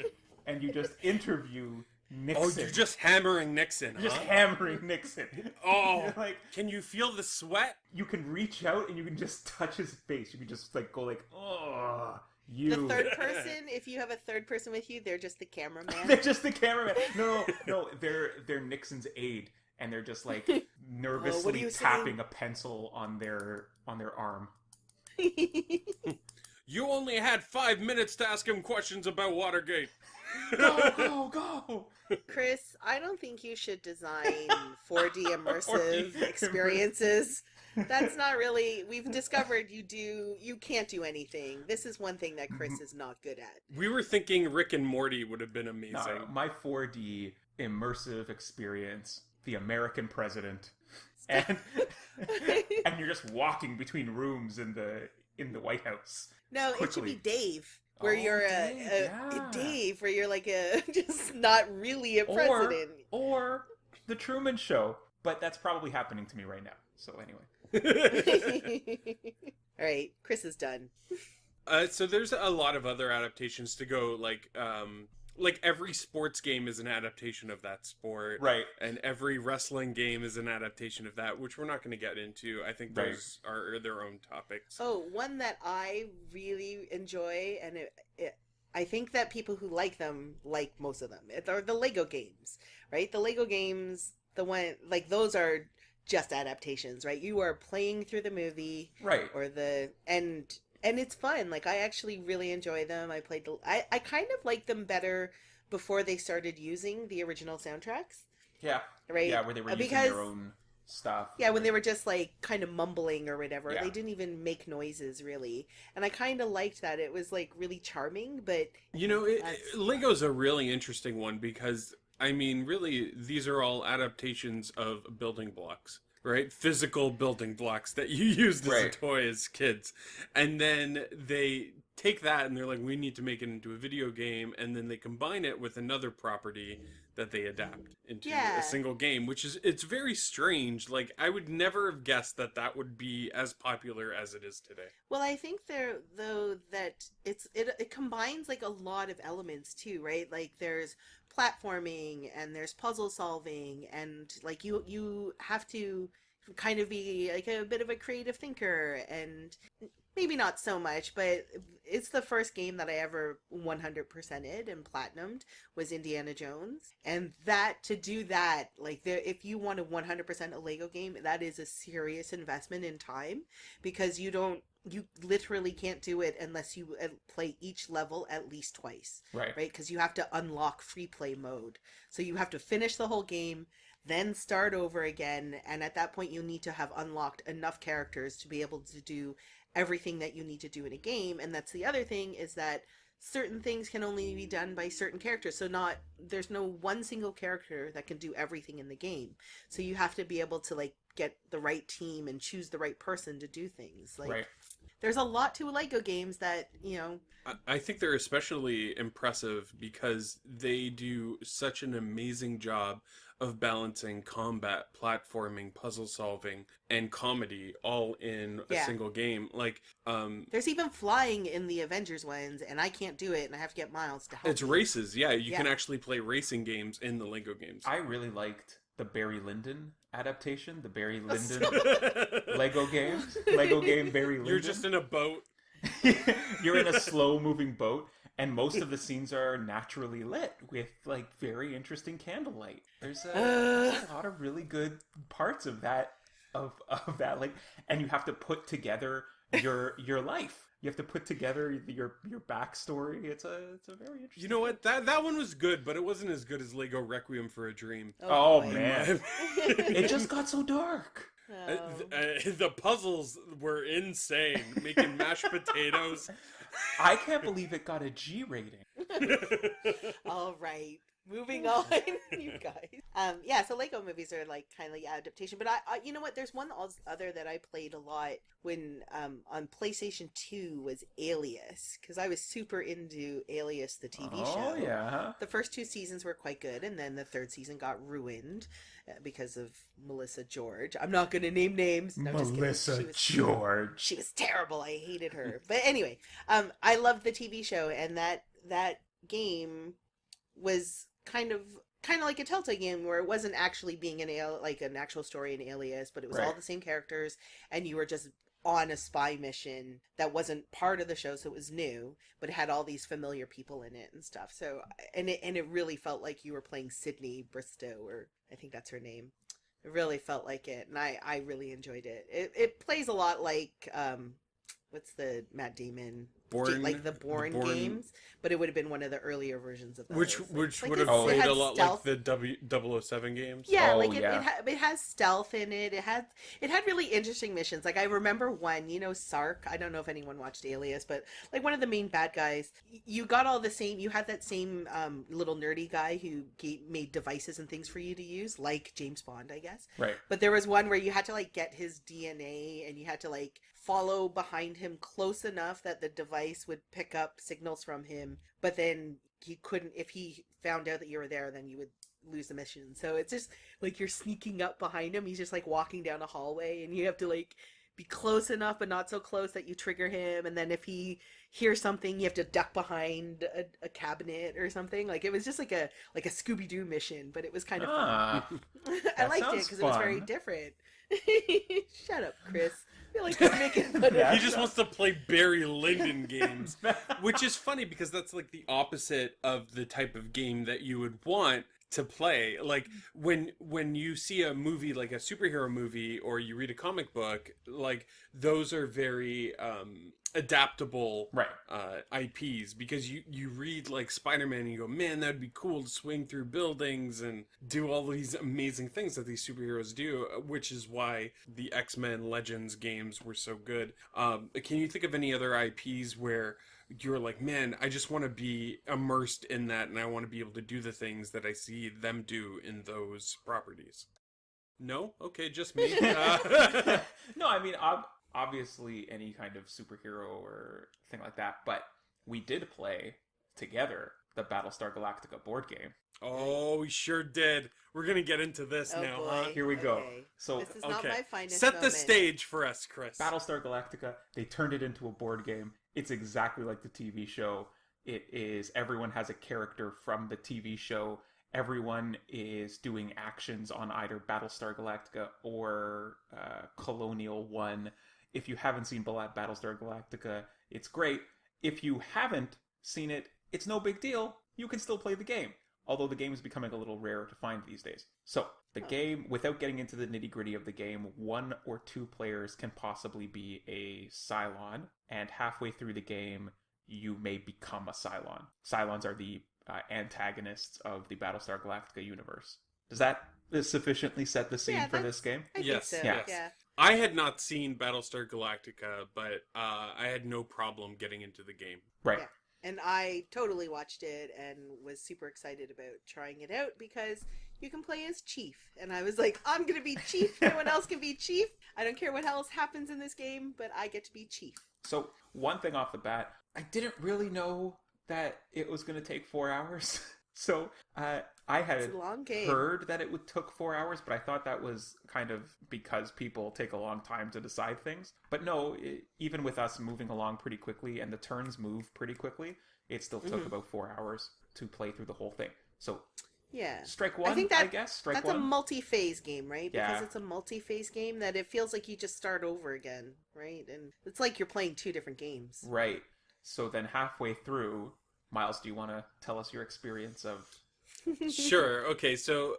and you just interview Nixon. Oh, you're just hammering Nixon, Just hammering Nixon. Oh, like, can you feel the sweat? You can reach out and you can just touch his face. You can just like go like, oh, you. The third person, if you have a third person with you, they're just the cameraman. They're just the cameraman. No, they're Nixon's aide, and they're just like nervously tapping a pencil on their arm. You only had 5 minutes to ask him questions about Watergate. Go! Chris, I don't think you should design 4D immersive experiences. That's not really... We've discovered you can't do anything. This is one thing that Chris is not good at. We were thinking Rick and Morty would have been amazing. No, my 4D immersive experience, the American president, and you're just walking between rooms in the White House. No, quickly. It should be Dave. Where you're Dave, where you're like just not really a president. Or the Truman Show. But that's probably happening to me right now. So anyway. All right, Chris is done. So there's a lot of other adaptations to go, like every sports game is an adaptation of that sport. Right. And every wrestling game is an adaptation of that, which we're not going to get into. I think those are their own topics. Oh, one that I really enjoy, and I think that people who like them like most of them. Are the Lego games, right? The Lego games, those are just adaptations, right? You are playing through the movie, Right. or and it's fun. Like, I actually really enjoy them. I kind of like them better before they started using the original soundtracks. Yeah. Right? Yeah, where they were using their own stuff. Yeah, when they were just like kind of mumbling or whatever. Yeah. They didn't even make noises really. And I kind of liked that. It was like really charming, but Lego's a really interesting one because, I mean, really, these are all adaptations of building blocks, right? Physical building blocks that you used as a toy as kids. And then they take that and they're like, we need to make it into a video game. And then they combine it with another property that they adapt into a single game, it's very strange. Like, I would never have guessed that would be as popular as it is today. Well, I think that it combines like a lot of elements too, right? Like, there's platforming and there's puzzle solving, and like you have to kind of be like a bit of a creative thinker, and maybe not so much, but it's the first game that I ever 100%ed and platinumed was Indiana Jones. And to do that, like, if you want to 100% a Lego game, that is a serious investment in time, because you literally can't do it unless you play each level at least twice. Right. Because you have to unlock free play mode. So you have to finish the whole game, then start over again, and at that point you need to have unlocked enough characters to be able to do everything that you need to do in a game. And that's the other thing, is that certain things can only be done by certain characters. So there's no one single character that can do everything in the game. So you have to be able to like get the right team and choose the right person to do things. Like, there's a lot to Lego games that, I think they're especially impressive because they do such an amazing job of balancing combat, platforming, puzzle solving, and comedy all in a single game. Like, there's even flying in the Avengers ones, and I can't do it, and I have to get Myles to help it's me. Races. Yeah, you can actually play racing games in the Lego games. I really liked the Barry Lyndon adaptation, the Barry Lyndon Lego games. Lego game Barry Lyndon. You're just in a boat. You're in a slow-moving boat, and most of the scenes are naturally lit with like very interesting candlelight. There's a lot of really good parts of that, of that, like, and you have to put together your life. You have to put together your backstory. It's a very interesting. You know what? That one was good, but it wasn't as good as Lego Requiem for a Dream. Oh man, it just got so dark. The puzzles were insane. Making mashed potatoes. I can't believe it got a G rating. All right. Moving on, you guys. So Lego movies are like kind of like adaptation, but I you know what? There's one other that I played a lot when on PlayStation 2 was Alias, because I was super into Alias, the TV show. Oh yeah. The first 2 seasons were quite good, and then the 3rd season got ruined because of Melissa George. I'm not going to name names. No, Melissa George. She was terrible. I hated her. But anyway, I loved the TV show, and that game was kind of like a Telltale game, where it wasn't actually being an actual story in Alias, but it was all the same characters, and you were just on a spy mission that wasn't part of the show, so it was new, but it had all these familiar people in it and stuff. So and it really felt like you were playing Sydney Bristow, or I think that's her name. It really felt like it, and I really enjoyed it. It plays a lot like what's the Matt Damon like the Bourne games, but it would have been one of the earlier versions of those. Which like would have played a lot stealth. Like the 007 games. Yeah, it has stealth in it. It had really interesting missions. Like, I remember one, Sark. I don't know if anyone watched Alias, but like one of the main bad guys, you got all the same. You had that same little nerdy guy who made devices and things for you to use, like James Bond, I guess. Right. But there was one where you had to like get his DNA, and you had to like follow behind him close enough that the device would pick up signals from him, but then he couldn't, if he found out that you were there, then you would lose the mission. So it's just like you're sneaking up behind him. He's just like walking down a hallway, and you have to like be close enough but not so close that you trigger him. And then if he hears something, you have to duck behind a cabinet or something. Like it was just like a Scooby-Doo mission, but it was kind of fun. I liked it because it was very different. Shut up, Chris. I feel like you're making fun of He just wants to play Barry Lyndon games, which is funny because that's like the opposite of the type of game that you would want to play. Like when you see a movie like a superhero movie or you read a comic book, like those are very adaptable IPs, because you read like Spider-Man and you go, man, that'd be cool to swing through buildings and do all these amazing things that these superheroes do, which is why the X-Men Legends games were so good. Can you think of any other IPs where you're like, man, I just want to be immersed in that and I want to be able to do the things that I see them do in those properties? No? Okay, just me. No, I mean, obviously any kind of superhero or thing like that, but we did play together the Battlestar Galactica board game. Oh, we sure did. We're going to get into this now, boy. huh? Here we go. Okay. So, this is not my finest Set moment. the stage for us, Chris. Battlestar Galactica, they turned it into a board game. It's exactly like the TV show. It is, everyone has a character from the TV show. Everyone is doing actions on either Battlestar Galactica or Colonial One. If you haven't seen Battlestar Galactica, it's great. If you haven't seen it, it's no big deal. You can still play the game. Although the game is becoming a little rare to find these days. So, the game, without getting into the nitty-gritty of the game, 1 or 2 players can possibly be a Cylon, and halfway through the game, you may become a Cylon. Cylons are the antagonists of the Battlestar Galactica universe. Does that sufficiently set the scene for this game? I Yes, think so. yes. Yeah. I had not seen Battlestar Galactica, but I had no problem getting into the game. Right. Yeah. And I totally watched it and was super excited about trying it out because you can play as Chief. And I was like, I'm going to be Chief. No one else can be Chief. I don't care what else happens in this game, but I get to be Chief. So, one thing off the bat, I didn't really know that it was going to take 4 hours. So, I had It's a long game. heard that it took 4 hours, but I thought that was kind of because people take a long time to decide things. But no, even with us moving along pretty quickly, and the turns move pretty quickly, it still took about 4 hours to play through the whole thing. So, yeah. strike one, I think Strike that's one. a multi-phase game, right? Yeah. Because it's a multi-phase game that it feels like you just start over again, right? And it's like you're playing 2 different games. Right. So then halfway through, Myles, do you want to tell us your experience of... Sure. Okay, so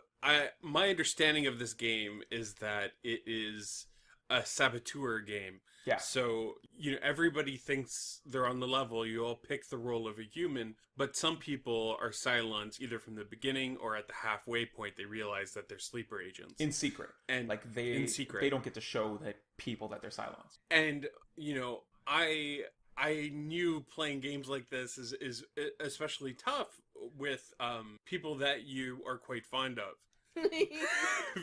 my understanding of this game is that it is a saboteur game. Yeah. So, everybody thinks they're on the level. You all pick the role of a human, but some people are Cylons either from the beginning or at the halfway point. They realize that they're sleeper agents. In secret. And Like, in secret. They don't get to show the people that they're Cylons. And, I knew playing games like this is especially tough with people that you are quite fond of.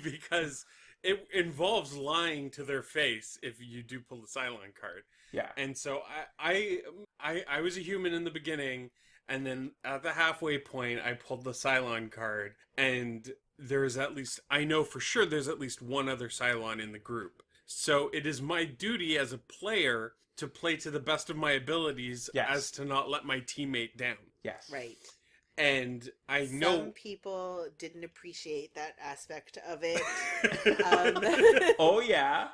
Because it involves lying to their face if you do pull the Cylon card. Yeah. And so I was a human in the beginning, and then at the halfway point I pulled the Cylon card, and I know for sure there's at least one other Cylon in the group. So it is my duty as a player to play to the best of my abilities, Yes. as to not let my teammate down. Yes. Right. And I know Some people didn't appreciate that aspect of it. Oh, yeah.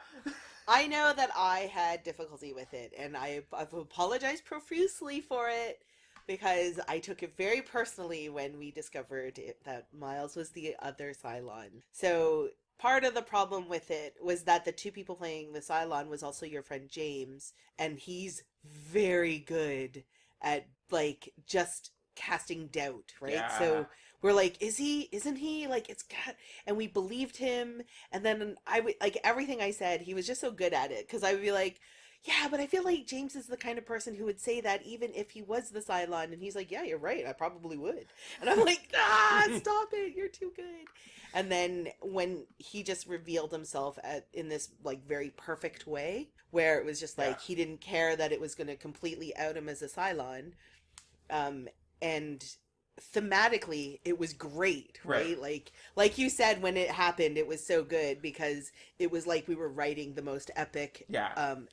I know that I had difficulty with it, and I've apologized profusely for it because I took it very personally when we discovered that Myles was the other Cylon. So part of the problem with it was that the 2 people playing the Cylon was also your friend James, and he's very good at, like, just casting doubt, right? Yeah. So we're like, isn't he, like, it's got, and we believed him, and then I would, like, everything I said, he was just so good at it, because I would be like, yeah, but I feel like James is the kind of person who would say that even if he was the Cylon, and he's like, yeah, you're right, I probably would. And I'm like, stop it, you're too good. And then when he just revealed himself in this, like, very perfect way, where it was just like, he didn't care that it was going to completely out him as a Cylon, and thematically it was great, right? Like you said, when it happened, it was so good because it was like we were writing the most epic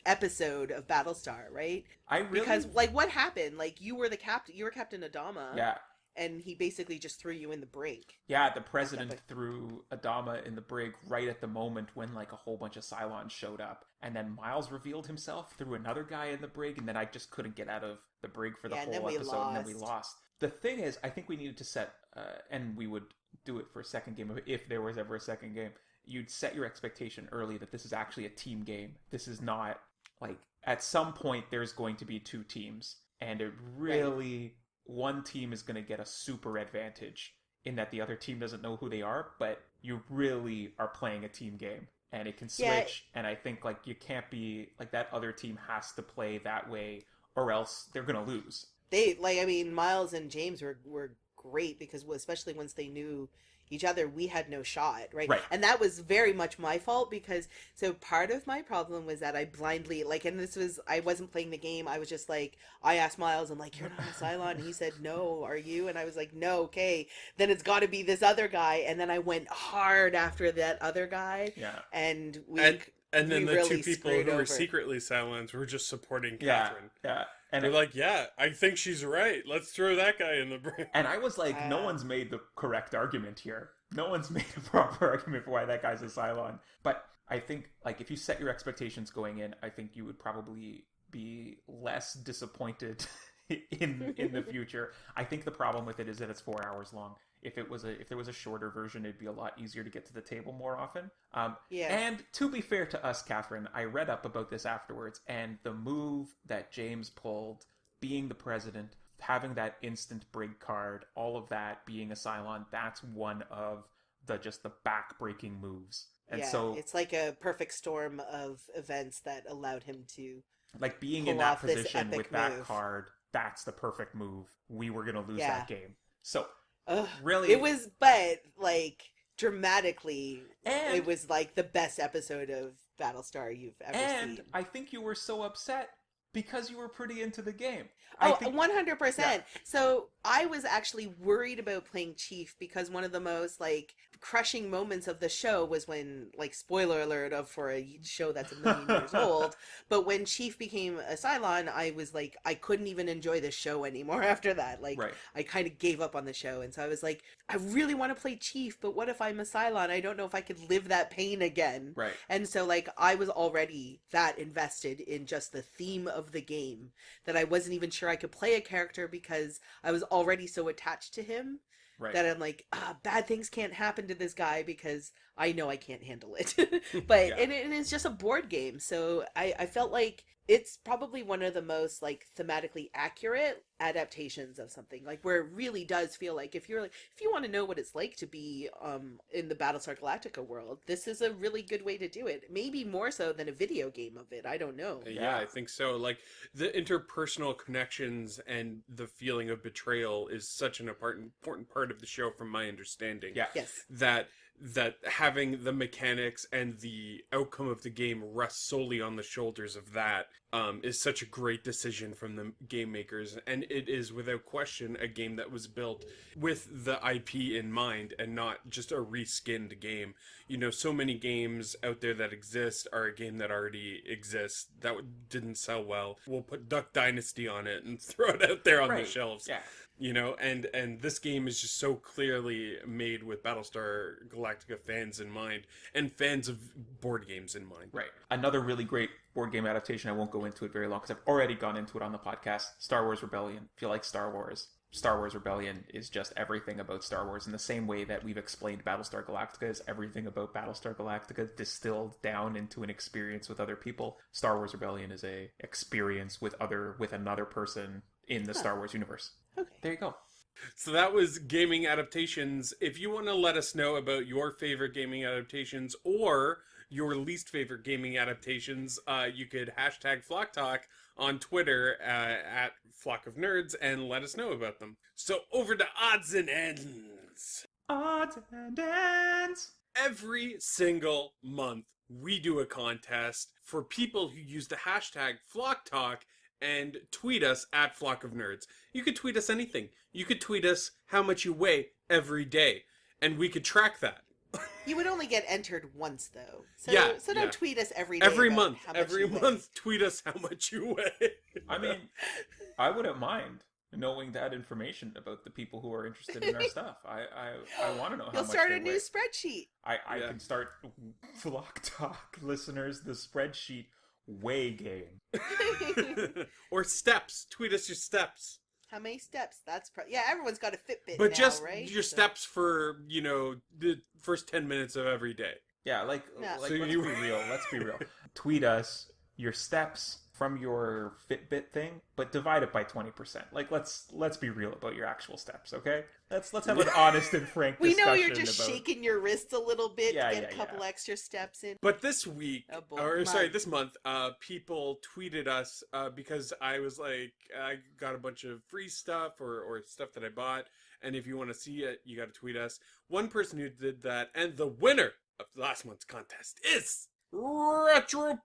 episode of Battlestar, right? Because like what happened? Like you were the captain, you were Captain Adama. Yeah. And he basically just threw you in the brig. Yeah, the president threw Adama in the brig right at the moment when like a whole bunch of Cylons showed up. And then Myles revealed himself, threw another guy in the brig, and then I just couldn't get out of the brig for the whole episode, and then we lost. The thing is, I think we needed to set, and we would do it for a second game, if there was ever a second game, you'd set your expectation early that this is actually a team game. This is not, like, at some point there's going to be two teams, and it really... Right. One team is going to get a super advantage in that the other team doesn't know who they are, but you really are playing a team game and it can switch. And I think like you can't be like that other team has to play that way or else they're going to lose. They like, I mean, Myles and James were great because especially once they knew each other, we had no shot, right? And that was very much my fault because so part of my problem was that I blindly and this was, I wasn't playing the game. I was just like, I asked Myles, I'm like, you're not a Cylon? And he said, no, are you? And I was like, no, okay, then it's got to be this other guy. And then I went hard after that other guy. Yeah. And then the really two people who were secretly Cylons were just supporting Kathryn. Yeah. And they're like, yeah, I think she's right. Let's throw that guy in the brig. And I was like, no one's made the correct argument here. No one's made a proper argument for why that guy's a Cylon. But I think, like, if you set your expectations going in, I think you would probably be less disappointed in the future. I think the problem with it is that it's 4 hours long. If there was a shorter version, it'd be a lot easier to get to the table more often. And to be fair to us, Kathryn, I read up about this afterwards, and the move that James pulled, being the president, having that instant brig card, all of that, being a Cylon, that's one of the back-breaking moves. And so it's like a perfect storm of events that allowed him to like being in that position with that card. That's the perfect move. We were going to lose that game. So really, it was, but like dramatically, it was like the best episode of Battlestar you've ever seen. I think you were so upset because you were pretty into the game. 100%. Yeah. So I was actually worried about playing Chief because one of the most like crushing moments of the show was when, like, spoiler alert for a show that's a million years old, but when Chief became a Cylon, I was like, I couldn't even enjoy the show anymore after that. Like, I kind of gave up on the show. And so I was like, I really want to play Chief, but what if I'm a Cylon? I don't know if I could live that pain again. Right. And so, like, I was already that invested in just the theme of the game that I wasn't even sure I could play a character because I was already so attached to him. Right. That I'm like, bad things can't happen to this guy because I know I can't handle it. But and it's just a board game, so I felt like it's probably one of the most like thematically accurate adaptations of something, like where it really does feel like if you want to know what it's like to be in the Battlestar Galactica world, this is a really good way to do it. Maybe more so than a video game of it. I don't know. Yeah, I think so. Like the interpersonal connections and the feeling of betrayal is such an important part of the show, from my understanding. Yeah. Yes. That having the mechanics and the outcome of the game rest solely on the shoulders of that is such a great decision from the game makers. And it is without question a game that was built with the IP in mind and not just a reskinned game. You know, so many games out there that exist are a game that already exists that didn't sell well. We'll put Duck Dynasty on it and throw it out there on the shelves. Yeah. You know, and this game is just so clearly made with Battlestar Galactica fans in mind and fans of board games in mind. Right. Another really great board game adaptation, I won't go into it very long because I've already gone into it on the podcast, Star Wars Rebellion. If you like Star Wars Rebellion is just everything about Star Wars in the same way that we've explained Battlestar Galactica is everything about Battlestar Galactica distilled down into an experience with other people. Star Wars Rebellion is a experience with another person in the Star Wars universe. Okay. There you go. So that was gaming adaptations. If you want to let us know about your favorite gaming adaptations or your least favorite gaming adaptations, you could hashtag Flock Talk on Twitter at Flock of Nerds and let us know about them. So over to odds and ends. Odds and ends. Every single month, we do a contest for people who use the hashtag Flock Talk and tweet us at Flock of Nerds. You could tweet us anything. You could tweet us how much you weigh every day, and we could track that. You would only get entered once, though. So, Yeah, so don't yeah. tweet us every day. Every about month. how much Every you weigh. month, tweet us how much you weigh. I mean, I wouldn't mind knowing that information about the people who are interested in our stuff. I want to know how You'll much start they a new weigh. spreadsheet. I Yeah. can start Flock Talk listeners the spreadsheet weigh game. Or steps. Tweet us your steps. How many steps? Yeah, everyone's got a Fitbit But now, just right? your So- steps for, the first 10 minutes of every day. Yeah, like No. like So let's you- be real. Let's be real. Tweet us your steps from your Fitbit thing, but divide it by 20%. Like let's be real about your actual steps, okay? Let's have an honest and frank We know discussion you're just about... shaking your wrist a little bit Yeah, to get yeah, a couple yeah. extra steps in. But this week, Oh, boy. or sorry, Month. this month, people tweeted us because I was like, I got a bunch of free stuff or stuff that I bought, and if you want to see it, you got to tweet us. One person who did that, and the winner of last month's contest is Retro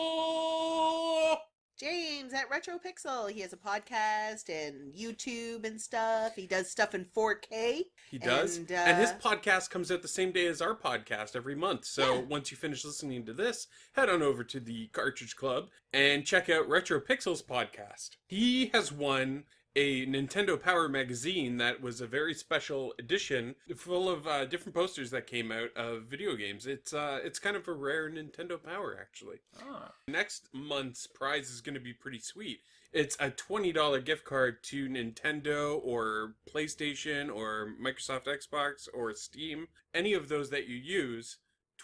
Pixel. James at RetroPixel. He has a podcast and YouTube and stuff. He does stuff in 4K. He does, And, and his podcast comes out the same day as our podcast every month. So Yeah. once you finish listening to this, head on over to the Cartridge Club and check out Retro Pixel's podcast. He has won a Nintendo Power magazine that was a very special edition, full of different posters that came out of video games. It's kind of a rare Nintendo Power, actually. Ah. Next month's prize is going to be pretty sweet. It's a $20 gift card to Nintendo or PlayStation or Microsoft Xbox or Steam. Any of those that you use,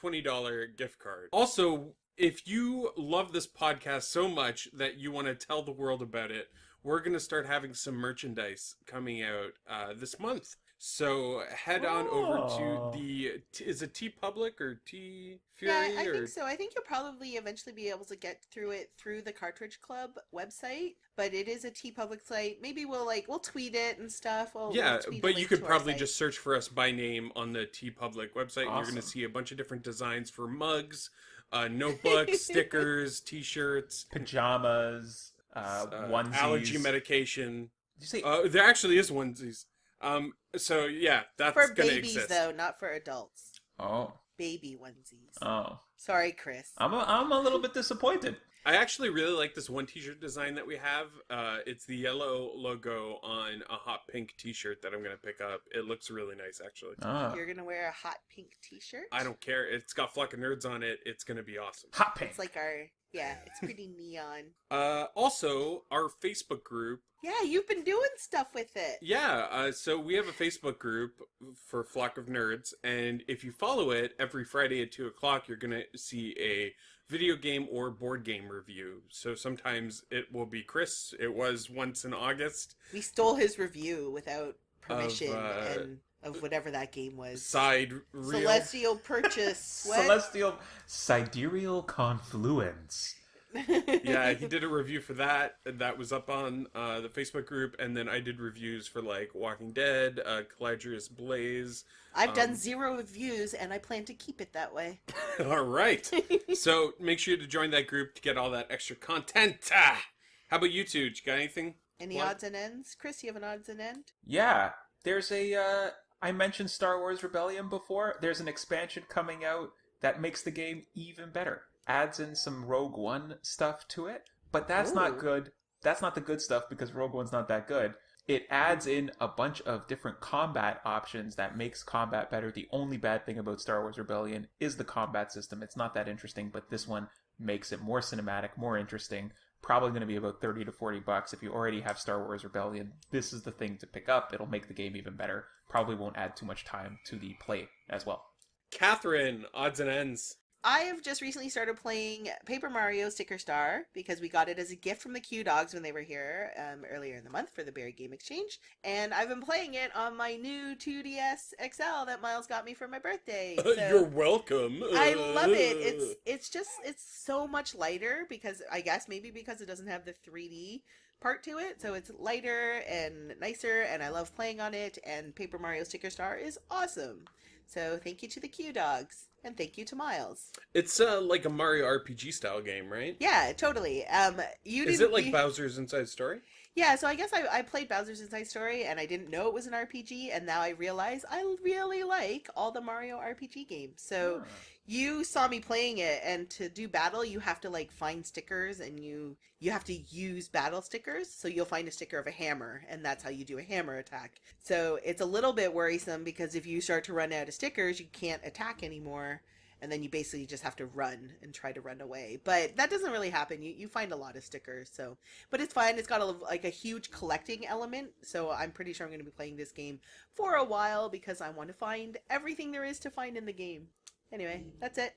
$20 gift card. Also, if you love this podcast so much that you want to tell the world about it, we're going to start having some merchandise coming out this month. So head on over Oh. to is it T Public or T Yeah, Fury? I or... think so. I think you'll probably eventually be able to get through it through the Cartridge Club website, but it is a TeePublic site. Maybe we'll tweet it and stuff. We'll tweet a but you link could to our probably site. just search for us by name on the T Public website. And you're going to Awesome. see a bunch of different designs for mugs, notebooks, stickers, T-shirts, Pajamas, onesies. allergy medication. Did you say There actually is onesies. So yeah, that's for going to babies exist. though, not for adults. Oh. Baby onesies. Oh. Sorry, Chris. I'm a little bit disappointed. I actually really like this one T-shirt design that we have. It's the yellow logo on a hot pink T-shirt that I'm going to pick up. It looks really nice, actually. Ah. You're gonna wear a hot pink T-shirt. I don't care. It's got Flock of Nerds on it. It's going to be awesome. Hot pink. It's like it's pretty neon. Also, our Facebook group. Yeah, you've been doing stuff with it. Yeah, so we have a Facebook group for Flock of Nerds, and if you follow it, every Friday at 2 o'clock, you're going to see a video game or board game review. So sometimes it will be Chris. It was once in August. We stole his review without permission Of, of whatever that game was. Side reel. Celestial Purchase. What? Celestial Sidereal Confluence. Yeah, he did a review for that. That was up on the Facebook group, and then I did reviews for like Walking Dead, Calidrius Blaze. I've done 0 reviews, and I plan to keep it that way. All right. So make sure to join that group to get all that extra content. How about you two? You got anything? Any What? odds and ends? Chris, you have an odds and end? Yeah, there's I mentioned Star Wars Rebellion before. There's an expansion coming out that makes the game even better. Adds in some Rogue One stuff to it, but that's not Ooh. good. That's not the good stuff because Rogue One's not that good. It adds in a bunch of different combat options that makes combat better. The only bad thing about Star Wars Rebellion is the combat system. It's not that interesting, but this one makes it more cinematic, more interesting. Probably going to be about $30 to $40. If you already have Star Wars Rebellion, this is the thing to pick up. It'll make the game even better. Probably won't add too much time to the play as well. Kathryn, odds and ends. I have just recently started playing Paper Mario Sticker Star because we got it as a gift from the Q Dogs when they were here earlier in the month for the Berry Game Exchange. And I've been playing it on my new 2DS XL that Myles got me for my birthday. So You're welcome. I love it. It's so much lighter because I guess maybe because it doesn't have the 3D part to it. So it's lighter and nicer and I love playing on it, and Paper Mario Sticker Star is awesome. So thank you to the Q Dogs, and thank you to Myles. It's like a Mario RPG style game, right? Yeah, totally. Is it like Bowser's Inside Story? Yeah, so I guess I played Bowser's Inside Story, and I didn't know it was an RPG, and now I realize I really like all the Mario RPG games. So you saw me playing it, and to do battle, you have to like find stickers, and you have to use battle stickers. So you'll find a sticker of a hammer, and that's how you do a hammer attack. So it's a little bit worrisome because if you start to run out of stickers, you can't attack anymore. And then you basically just have to run and try to run away. But that doesn't really happen. You find a lot of stickers, so. But it's fine. It's got a huge collecting element, so I'm pretty sure I'm going to be playing this game for a while because I want to find everything there is to find in the game. Anyway, that's it.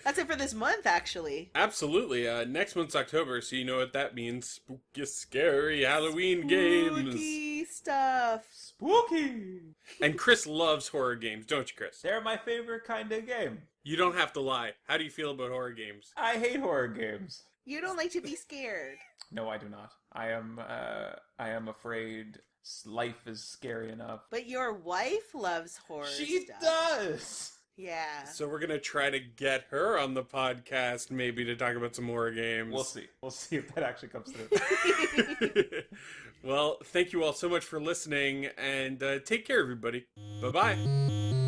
That's it for this month, actually. Absolutely. Next month's October, so you know what that means. Spooky, scary Halloween games. Spooky stuff. Spooky! And Chris loves horror games, don't you, Chris? They're my favorite kind of game. You don't have to lie. How do you feel about horror games? I hate horror games. You don't like to be scared. No, I do not. I am afraid life is scary enough. But your wife loves horror She stuff. does! Yeah. So we're going to try to get her on the podcast maybe to talk about some horror games. We'll see. We'll see if that actually comes through. Well, thank you all so much for listening, and take care, everybody. Bye-bye.